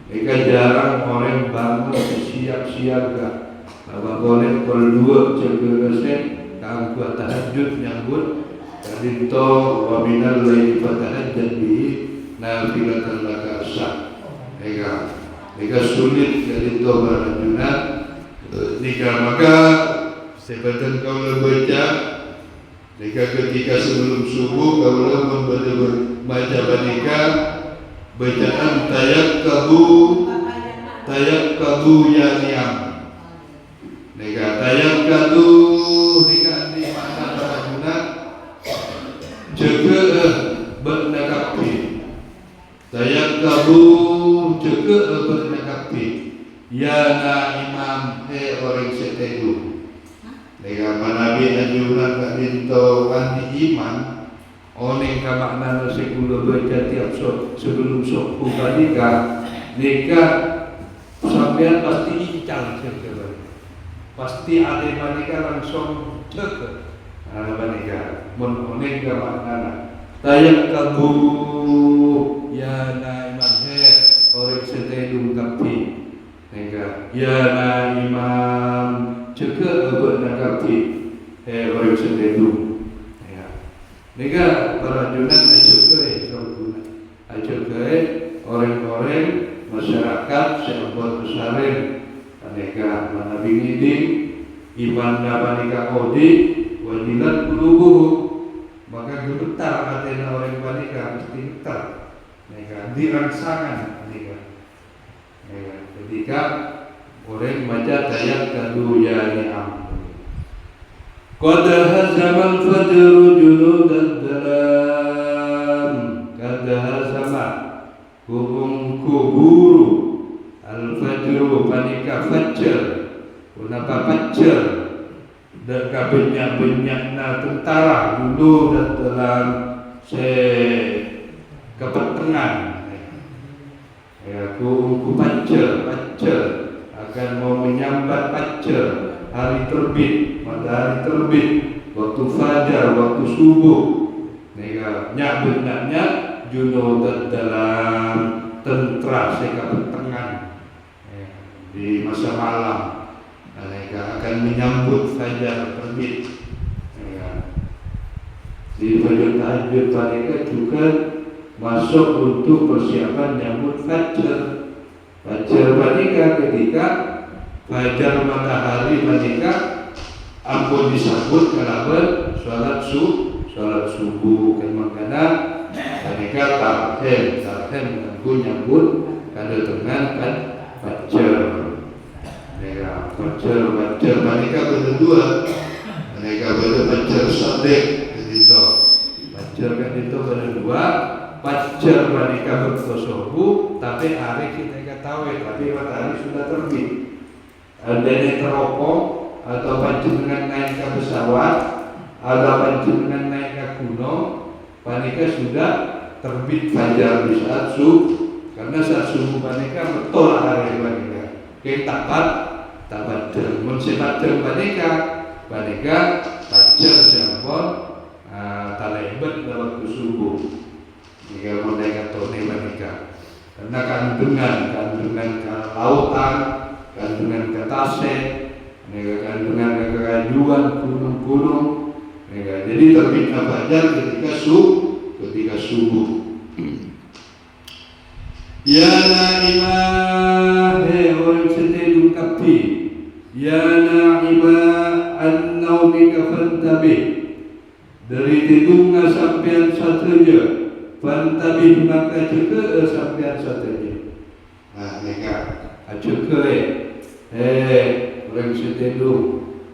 mereka jarang orang bangun siap siaga. Apa boleh kedua cegerasen kangku tahajud nyambut kadinton wabinal laili fatahajjad bihi nafilatan laka sah. Mereka sulit kadinton berajunat jika maka sebenarnya kau baca, jika ketika sebelum subuh kau membaca banika bacaan tayakkadu ya niam. Jika tayakkadu jika di mana berguna jaga bernakapi. Tayakkadu jaga bernakapi. Ya na imam orang seteguh. Dengan Nabi anjuran kat dinto anti iman, oning ka makna sekula baca tiap sebelum subuh badika, nika sampean pasti incang sekali. Pasti ada badika langsung cek. Badika mun oning ka makna tayakkadu ya na imam orang setedung kapi. Nika ya na imam juga bernakapi orang sededu. Nika para junat ajukai orang-orang masyarakat sebuah besarin. Nika mana bingiding iman nabanika kodi wajilat kulubuh, maka gemetar hati orang banika mesti getar. Nika dirangsangan nika. Ketika orang baca tayakkadu ya ni'am. Qad hazamal fajru junudad dalam, qad hazama kuburu al-fajru panika fajr. Kenapa fajr? Dan banyak-banyakna tentara dulu dan dalam kepentingan. Ya, ku fajr akan mau menyambat fajr, hari terbit, matahari terbit, waktu fajar, waktu subuh. Benarnya junudad dalam tentara sekapetengan di masa malam. Mereka akan menyambut fajar terbit. Di fajar tahajud mereka juga masuk untuk persiapan menyambut fajar. Fajar mereka ketika fajar matahari mereka ampun disambut kalaban sholat subuh kan makanya mereka tarhem aku nyambut kada dengan kan fajar. Ya fajar mereka berdua, mereka fajar sadek gitu. Fajar kan itu berdua, pacar menikah berkosobu, tapi hari kita ketahui, tapi matahari sudah terbit. Adanya teropong atau panjenengan naik ke pesawat, ada panjenengan naik ke gunung, panika sudah terbit fajar di saat subuh. Karena saat subuh panika betul hari panika. Kita tabat mun sifat panika pacar jampon talebet lewat subuh. Jika mulai katone panika. Karena kandungan ke lautan, kandungan ke tasik, kandungan ke kerajuan gunung-gunung. Jadi terbitnya fajar ketika subuh. Ya na'imah orang sedih kapi. Ya na'imah an-naumika fantabih. Dari tidurnya sampean sateja, fantabih maka juga sampean sateja. Nah, mereka juga orang sedih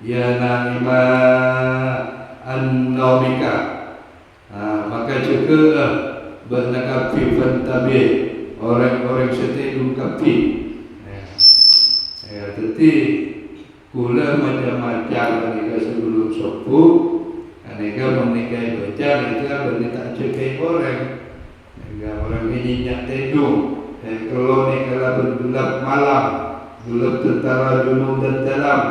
ya na'imah an-naumika. Maka juga bernakapi fantabih. Orang-orang sedih kapi. Jadi kula macam-macam mereka sebelum subuh, mereka menikahi bocah, mereka berita cekai orang. Mereka orang minyak tedung. Kalau mereka bergelap malam, gelap tentara gunung dan dalam.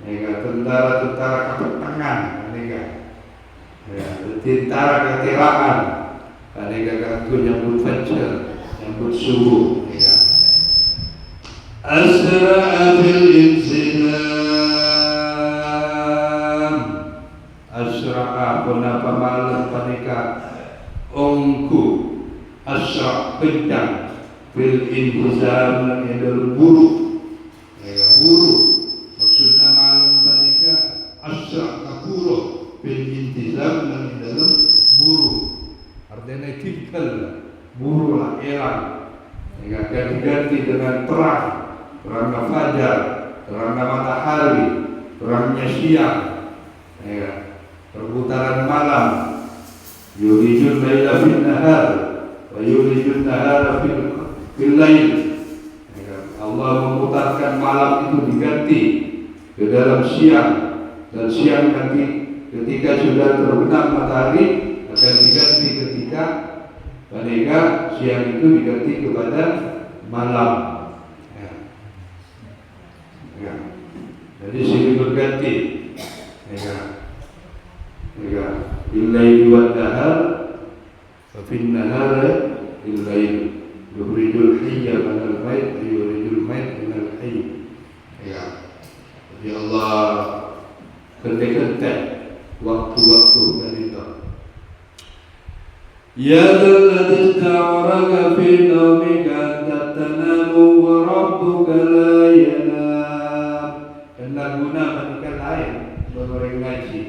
Mereka tentara kapal tangan. Mereka tentara keteraan. Mereka kaku nyambut fajar. Nyambut subuh, ya. Asra'a fil insinam. Asra'a kenapa malam panika ongku asra' kencang fil insinam yang berburu, ya, buru. Maksudnya malam panika asra' kapuro fil insinam yang dalam buru. Artinya tipikal buru lah elang, akan diganti dengan terangnya fajar, terangnya matahari, terangnya siang, perputaran malam. Yulijun laila fil nahar, wa yulijun nahara fil lail. Allah memutarkan malam itu diganti ke dalam siang, dan siang nanti ketika sudah terbenam matahari akan diganti ketika mereka siang itu diganti kepada malam. Jadi silih berganti. Illai wa nahar, wa fin nahar illai yukhrijul hayya minal mayt, yukhrijul mayt minal hayy. Jadi Allah kentek waktu-waktu dan itu. Ya dzalladzi ista'araka fi naumika tatanamu wa rabbuka la yanam. Kena guna menikah lain menurut ngaji.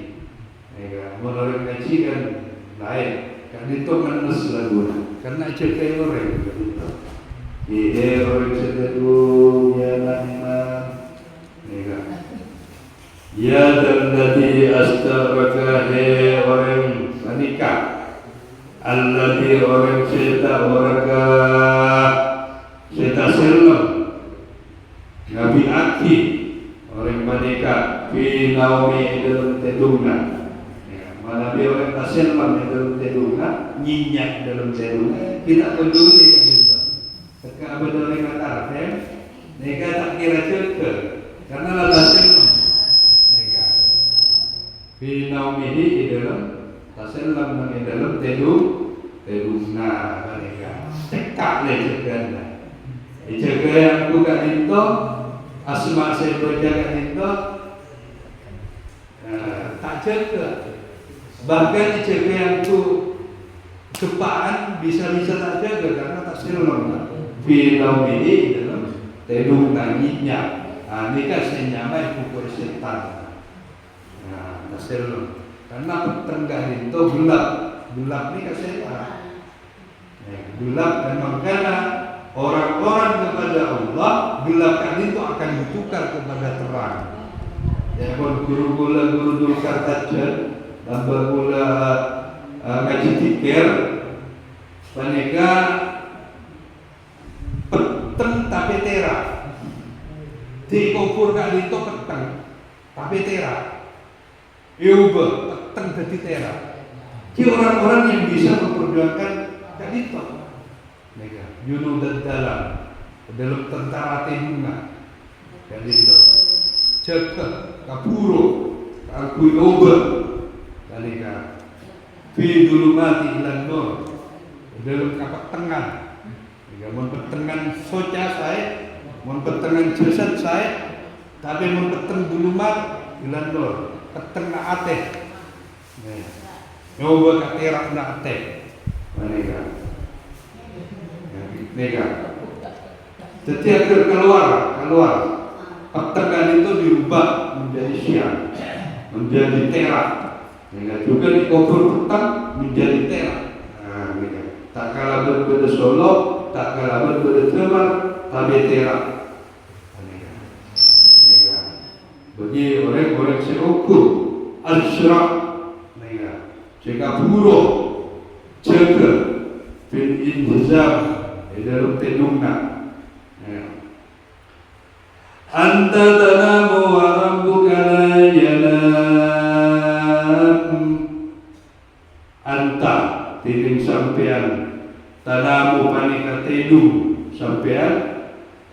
Menurut ngaji kan lain. Kan itu menes lah guna. Karena cekai orang. Orang sedang ya namam. Ya dzalladzi ista'araka orang menikah. Alladhi orang cerita warga cerita selam Nabi Aki orang mereka fi naumi dalam tedungan. Mana dia orang selam dalam tedungan, nyenyak dalam tedungan. Kita peduli kan itu. Ketika abad orang kata mereka tak kira juga karena latar selam. Mereka fi naumi di dalam taselam di dalam tedungna mereka cekak le cegana. Cegah yang bukan itu asma saya berjaga itu tak jaga. Bahkan cegah yang itu kepaan bisa tak jaga karena tak selam. Film ini dalam tedungna nyinya. Ini kan senyamai pukul setan. Tak selam. Karena tenggah itu gelap ini kesehatan. Gelap memang karena orang-orang kepada Allah gelap kan itu akan ditukar kepada terang. Ya guru Dul Kartajan, tambah gula ngaji tikir, Paneka peteng tapi tera. Dikubur kali itu peteng tapi tera. Iuba peteng jadi tera. Jadi orang-orang yang bisa memperjuangkan kali itu. Mereka Junud dalam tentara Timuna kali itu. Jaga kapuro kalkui oba kali ka. Fi dulumati ilan nur dalam kapetengan. Mun petengan soca saya, mun petengan jasad saya, tapi mun peteng dulumat ilan nur, peteng na ate. Nyoba katerak na ate. Mereka. Mereka. Setiap keluar, petengan itu dirubah menjadi siang, menjadi terak. Mereka juga dikubur peteng menjadi terak. Nah, mereka. Tak kalah berbeda Solo, tak kalah berbeda Teman, tapi terak. Mereka. Bagi orang-orang seukur, al-syrak, mereka. Jika buruh, jaga, bin intizam, dalam tenungna. Anta tanamu wa rabbuka la yanam. Anta tiling sampean tanamu panika tedung sampean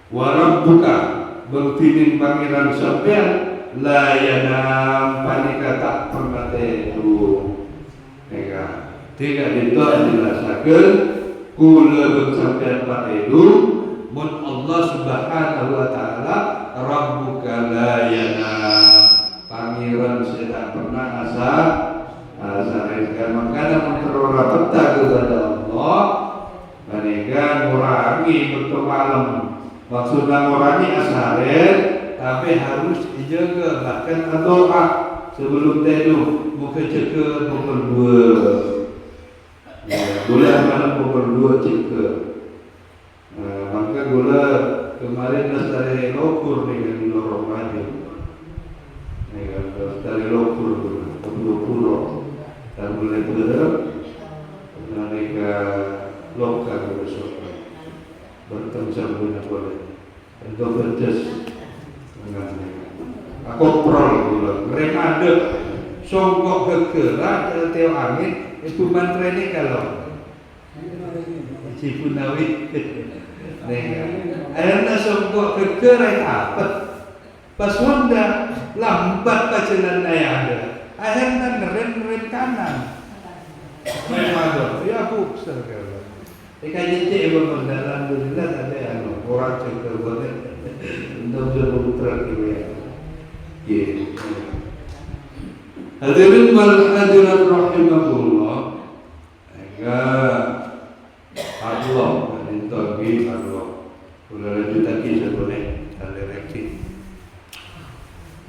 wa rabbuka bertiling pangeran sampean la yanam panika tak pernah tedung. Nega tidak itu dijelaskan kula bersampean patedung mun Allah Subhanahu wa taala rabbuka la yanam pangeran tidak pernah asal makanya memperoleh peta kepada Allah mereka ngurangi betul malam maksudnya ngurangi asaret tapi harus dijaga bahkan doa sebelum tidur muka jaga pukul 2 bulan malam pukul 2 jaga maka gula kemarin dari lokur dengan Ramadan dari lokur puluh dan mulai bergerak mereka lokal besok bertemu sama boleh untuk berjas dengan mereka aku prol gula mereka ada songkok bergerak teo angin itu mantra ini kalau Cipunawi akhirnya songkok bergerak apa pas Honda lambat pacaran ayah ada akhirnya ngerem kanan memang ya aku sergala ikan jejak memang alhamdulillah ada yang orang cerita banget untuk berputra kita hadirin wal hadirat rahimahullah Allah mentogi Allah ulah lanjut lagi boleh ada reaksi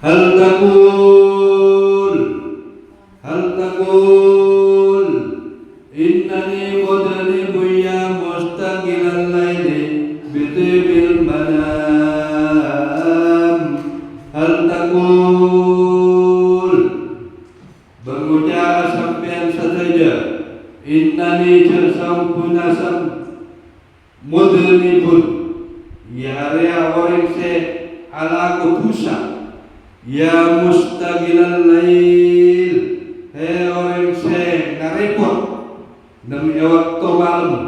hal taqul innani qadribu ya mustaqilal laili bitibil manam hal taqul berucap sampean saja innani jasampuna mudnibun ya area orang se ala kutusa ya mustaqilal lail he orang se narepot demi waktu malam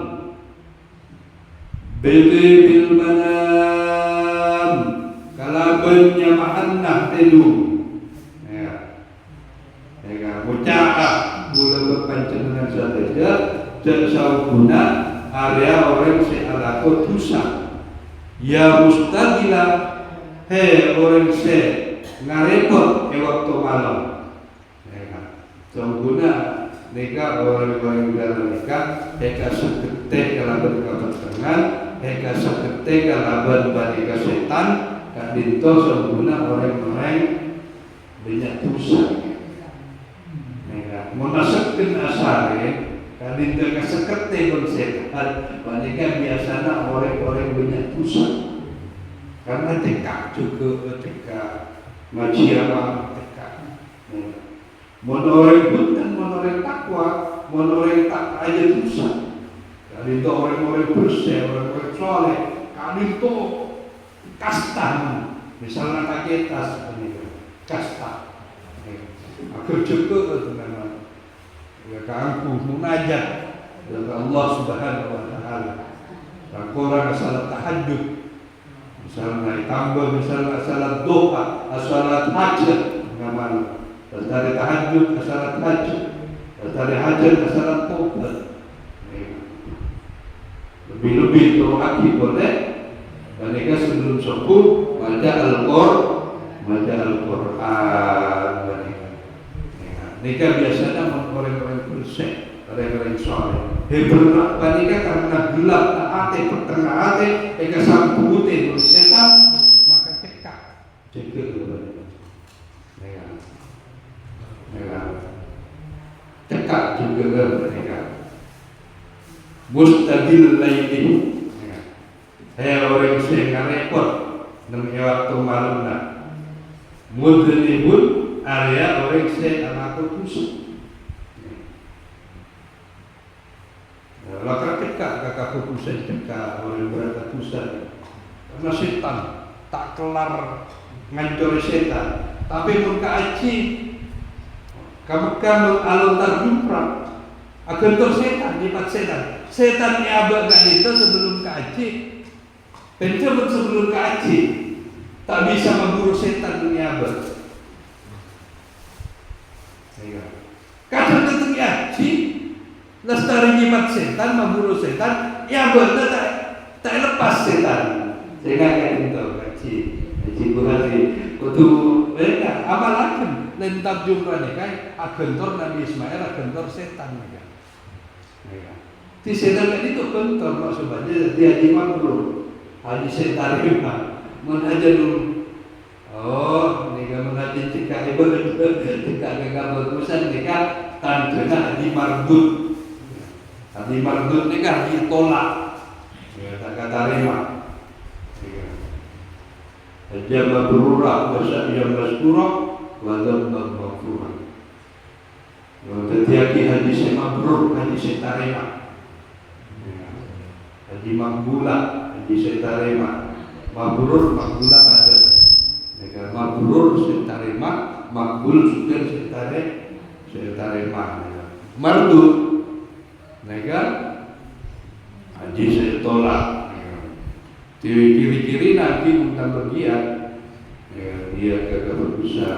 bete bil manam kalabannya mahanna telu ya muca'a boleh berpancangan saja jasa guna area orang se ala kutusa ya mustaqila he orang se ngarepot waktu malam guna mereka orang-orang dalam mereka mereka seketik kalaban kepentingan mereka seketik kalaban mereka setan kak dinto sempurna orang-orang banyak dosa mereka menasakkan asare kak dinto seketik pun setan mereka biasanya orang-orang banyak dosa karena tekak juga tekak majiama tekak mon orang bukan mon orang takwa mon orang tak aja dosa Kali itu orang-orang bersih, orang-orang soleh. Kali itu kasta, misalnya kaketas, kasta. Akhir cukup dengan ya keangkuh munajat dari Allah Subhanahu Wa Taala. Orang salat tahajud, misalnya tambah misalnya salat duha, salat hajat, nama dari tahajud salat hajat, dari hajat salat tobat. Lebih-lebih terus lagi boleh. Mereka sebelum subuh baca Al-Quran. Mereka biasanya orang-orang bersih, orang-orang soleh. Hebat mereka karena gelap hati, pertengah hati, mereka sambutin setan, maka cekak, cekak juga mereka. Mustabil lain. Orang sehingga repot namanya waktu malam nak mudribun area orang sehingga anak kusuk. Kalau kakak putusan cekak orang berada pusat karena setan tak kelar ngancur setan. Tapi muka aci kamu alontar jumprah akan tuh setan lipat setan yang abad gak itu sebelum kaji. Pencabut sebelum kaji tak bisa memburu setan dunia abad. Kadang itu kaji lestari nyimat setan memburu setan, ya benar tak lepas setan. Sehingga kan itu kaji buhari kudu mereka amalakan lentap jumlah mereka agentor Nabi Ismail agentor setan mereka. Di setan itu kentor maksudnya dia dimabur. Hadis setan itu mengajar dulu. Oh, mereka mengajar jika ibu jika gagal berurusan mereka tandanya di mardut. Di mardut mereka ditolak. Ya, tak kata terima. Ajar mabrurah bahasa yang masyhurah wadam maghfurah. Tetapi hadis mabrur hadis terima. Hadis makbulah hadis terima. Mabrur makbulah ada. Jika mabrur terima, makbul juga terima. Mardut mereka hadis tolak. Kiri-kiri nanti tentang bagian dia kagak bisa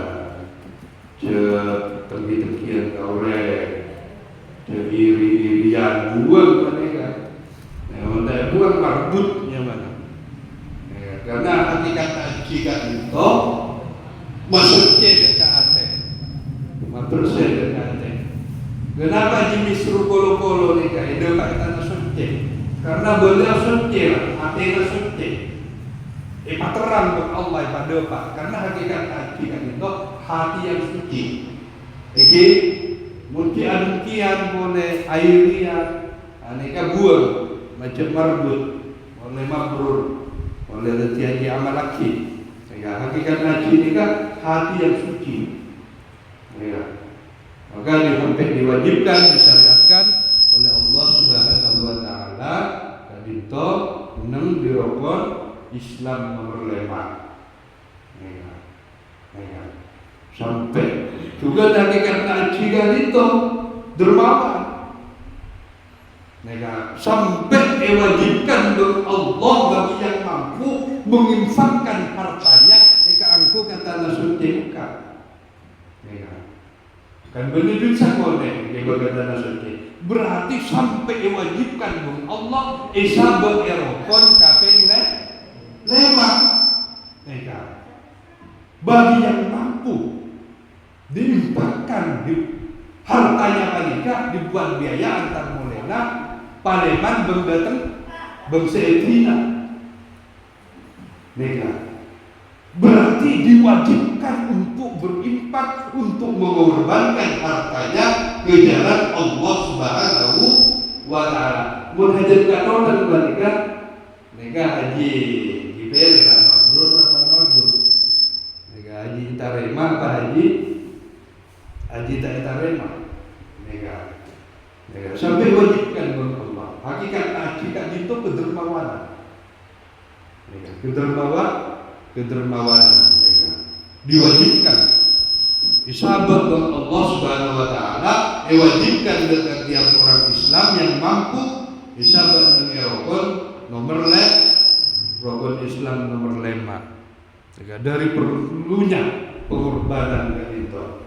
tergi-tergian kaure iri-irian buang mereka mereka buang marbutnya mana karena hakikat jika itu maksudnya ke hati maksudnya ke hati kenapa jenis kolo-kolo nih kayak itu kaitan maksudnya karena beliau suci, hatinya suci. Terang buat Allah pada Pak. Karena hakikat itu hati yang suci. Jadi mungkin adunkian boleh airian, aneka buang macam marbut, boleh mabrur, boleh letiaji amal laki. Ya, hakikat haji ini kan hati yang suci. Ya. Maka diwajibkan, disyariatkan oleh Allah Subhanahu Wa Taala kadito nang dirokon Islam nomor 5. Sampai juga hakikat haji kadito dermawan. Sampai diwajibkan oleh Allah bagi yang mampu menginfakkan hartanya jika angku kata nasuti muka. Kan benar sakoneh dia berkata nasuti. Berarti sampai diwajibkan oleh Allah isabah erokon kaping lema. Bagi yang mampu diinfakkan di hartanya panika dibuat biaya antar mulena Paleman bengdateng bangsa Etina. Berarti diwajibkan untuk berinfak, untuk mengorbankan hartanya ke jalan Allah Subhanahu Wa Taala. Menghajatkan orang mereka haji dipilih kan mabrur apa mabrur. Mereka haji tarema apa haji tak tarema. Mereka sampai wajibkan oleh Allah. Hakikat Kedermawanan diwajibkan isabat Allah Subhanahu wa taala diwajibkan dengan tiap orang Islam yang mampu isabat dengan rukun Islam nomor 5 dari perlunya pengorbanan itu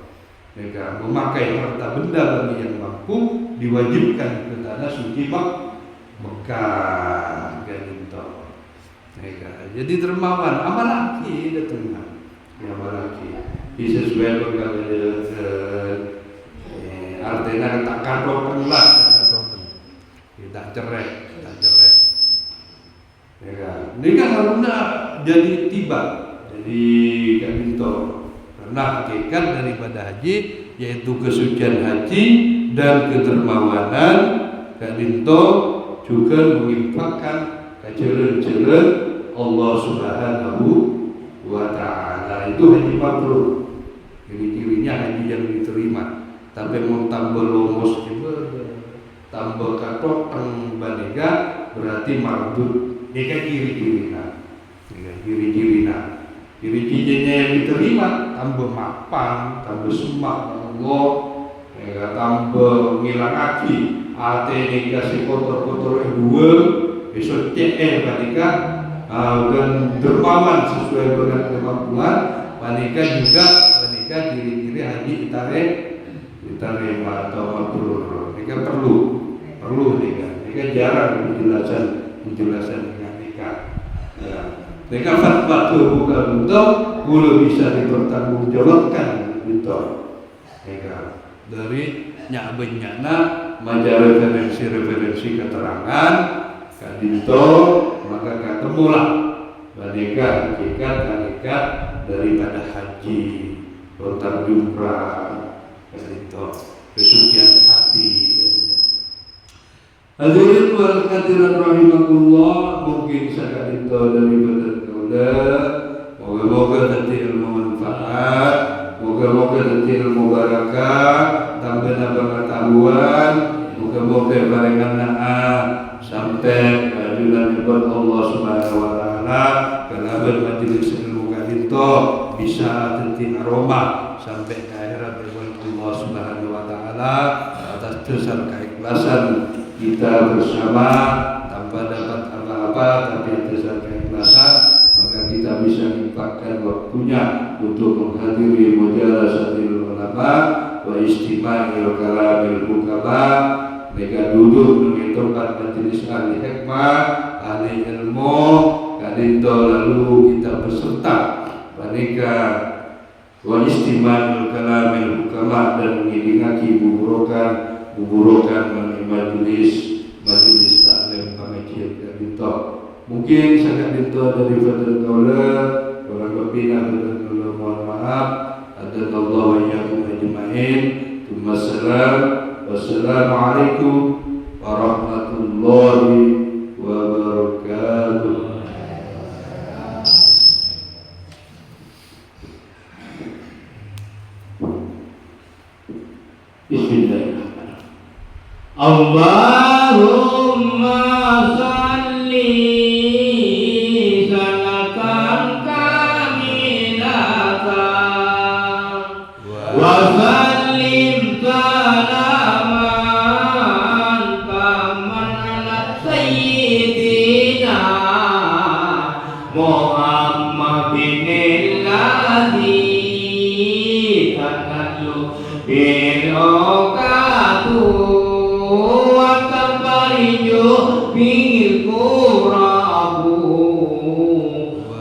memakai harta benda bagi yang mampu diwajibkan ke tanah suci Mekah gitu. Jadi dermawan amalaki datang amalaki bisa sesuai dengan artinya tak kadokan lah tidak cerai ini kan harusnya jadi tiba jadi kan itu karena hakikat daripada haji yaitu kesucian haji dan kedermawanan kan itu juga menginfakkan keceren-ceren Allah Subhanahu wa ta'ala. Itu haji mabrur. Ciri-cirinya haji yang diterima. Tapi mau tambah lomos tambah katok banega berarti mardud. Ini kan ciri-cirinya. Ciri-cirinya yang diterima tambah mapan, tambah semak Allah, tambah ngilang aki. Ate ini kasih kotor-kotor dua, besok CE panika dan dermawan sesuai dengan kemampuan. Panika juga ciri-ciri haji itare atau mabrur. Mereka perlu mereka jarang penjelasan dengan nikah. Mereka fatwa bukan untuk belum bisa dipertanggungjawabkan gitu. Mereka dari nyabenya majalah referensi keterangan kadito maka ketemulah mereka hakikat daripada haji bertanggung jumrah kadito kesucian hati hadirin wal hadirat rahimakumullah mungkin sakadito daripada kauda moga-moga nanti ilmu manfaat moga-moga nanti ilmu barakah tambah pengetahuan moga-moga barengan sampai kehadiran ibadah Allah Subhanahu wa taala karena majelis ilmu kadito bisa nanti aroma sampai ke akhirat ibadah Allah Subhanahu wa taala atas dasar keikhlasan kita bersama tanpa dapat apa-apa tapi atas dasar keikhlasan maka kita bisa menempatkan waktunya untuk menghadiri mujalasatil ulama wa istima'il kalamil hukama mereka duduk menghitungkan majelis ahli hikmah ahli ilmu kadito lalu kita beserta mereka wa istima'il kalamil hukama dan mengiringi buburokan majelis taklim pengajian kadito mungkin sangat itu dari fadil kaula orang kepina fadil kaula mohon maaf adallahu wa iyyakum ajma'in wassalamualaikum warahmatullahi wabarakatuh. Bismillahirrahmanirrahim. Allahumma salli wasallim salaman kaman ala sayyidina Muhammadin alladhi tanallu bil uqatu wa tabariju bil qurabu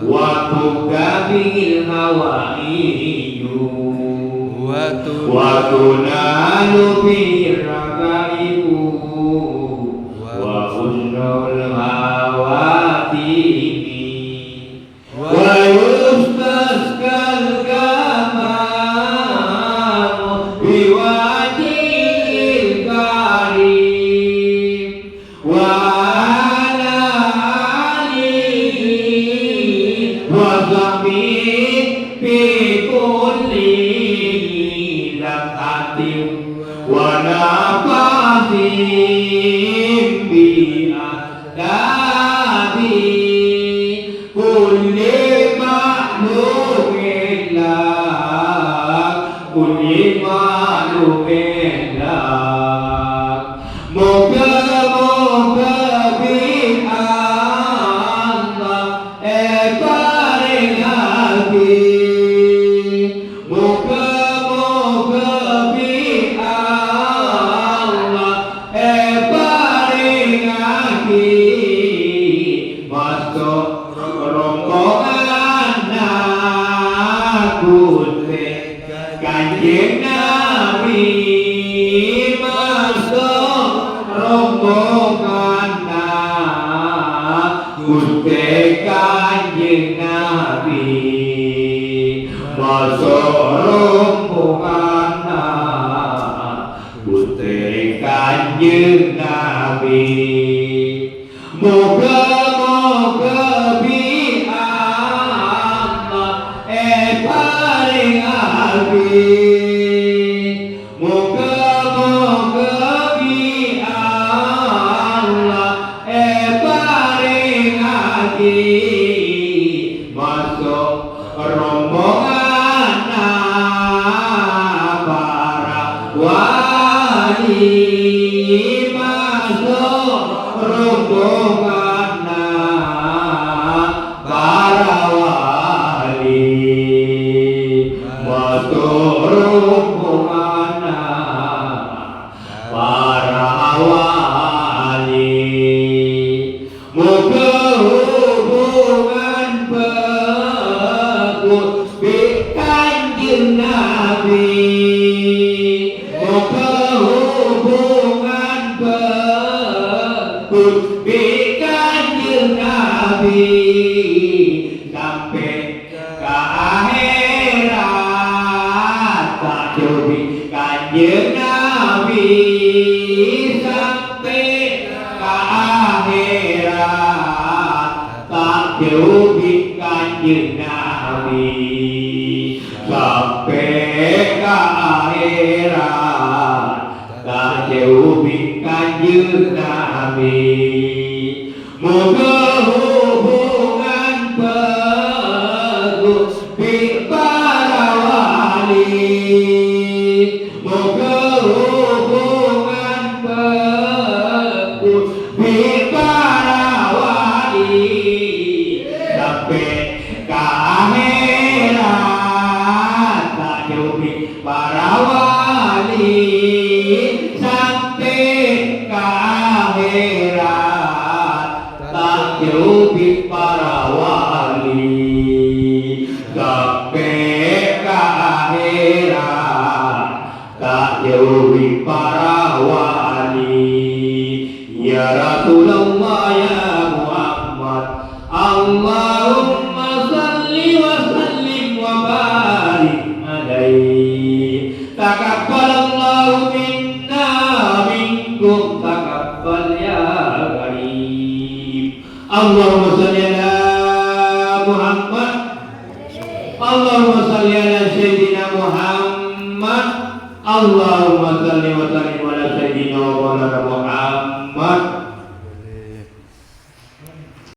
wa tugabil hawaiyu wa tunalu birragaibu wa husnul hawatimi wa yustasqal gamamu biwajhil karim wa ala alihi wa sahbihi bi kulli wa nafasim bi adabi kulli ma'lumin lak, kulli ma'lumin lak. Moga-moga bi Allah paring hati. Moga-moga bi Allah paring hati. Masuk rombongan aku Kanjeng Nabi, masuk rombongan Gusti Kanjeng Nabi, masuk rombongan Gusti Kanjeng Nabi. Moga-moga bi Allah paring hati. Moga-moga bi Allah paring hati. Masuk rombongan para wali, masuk rombongan para wali, masuk rombongan para wali. Moga hubungan bagus bi Kanjeng Nabi. Moga hubungan bagus bi Kanjeng Nabi sampai ke akhirat. Tak jauhi Kanjeng Nabi sampai ke akhirat. Tak jauhi Kanjeng Nabi sampai ke akhirat. Tak jauhi Kanjeng Nabi. Moga hubungan bagus bi para wali. Moga hubungan bagus bi para wali sampai ke akhirat. Tak jauhi para wali sampai ke akhirat. Tak jauhi para wali sampai ke akhirat. Tak jauhi para wali. Ya Rasulullah ya Muhammad, Allahumma salli wa sallim wa barik alaihi. Taqabbalallahu minna minkum taqabbal ya karim. Allahumma salli ala Muhammad, Allahumma salli ala Sayyidina Muhammad, Allahumma salli wa sallim ala Sayyidina wa Maulana Muhammad.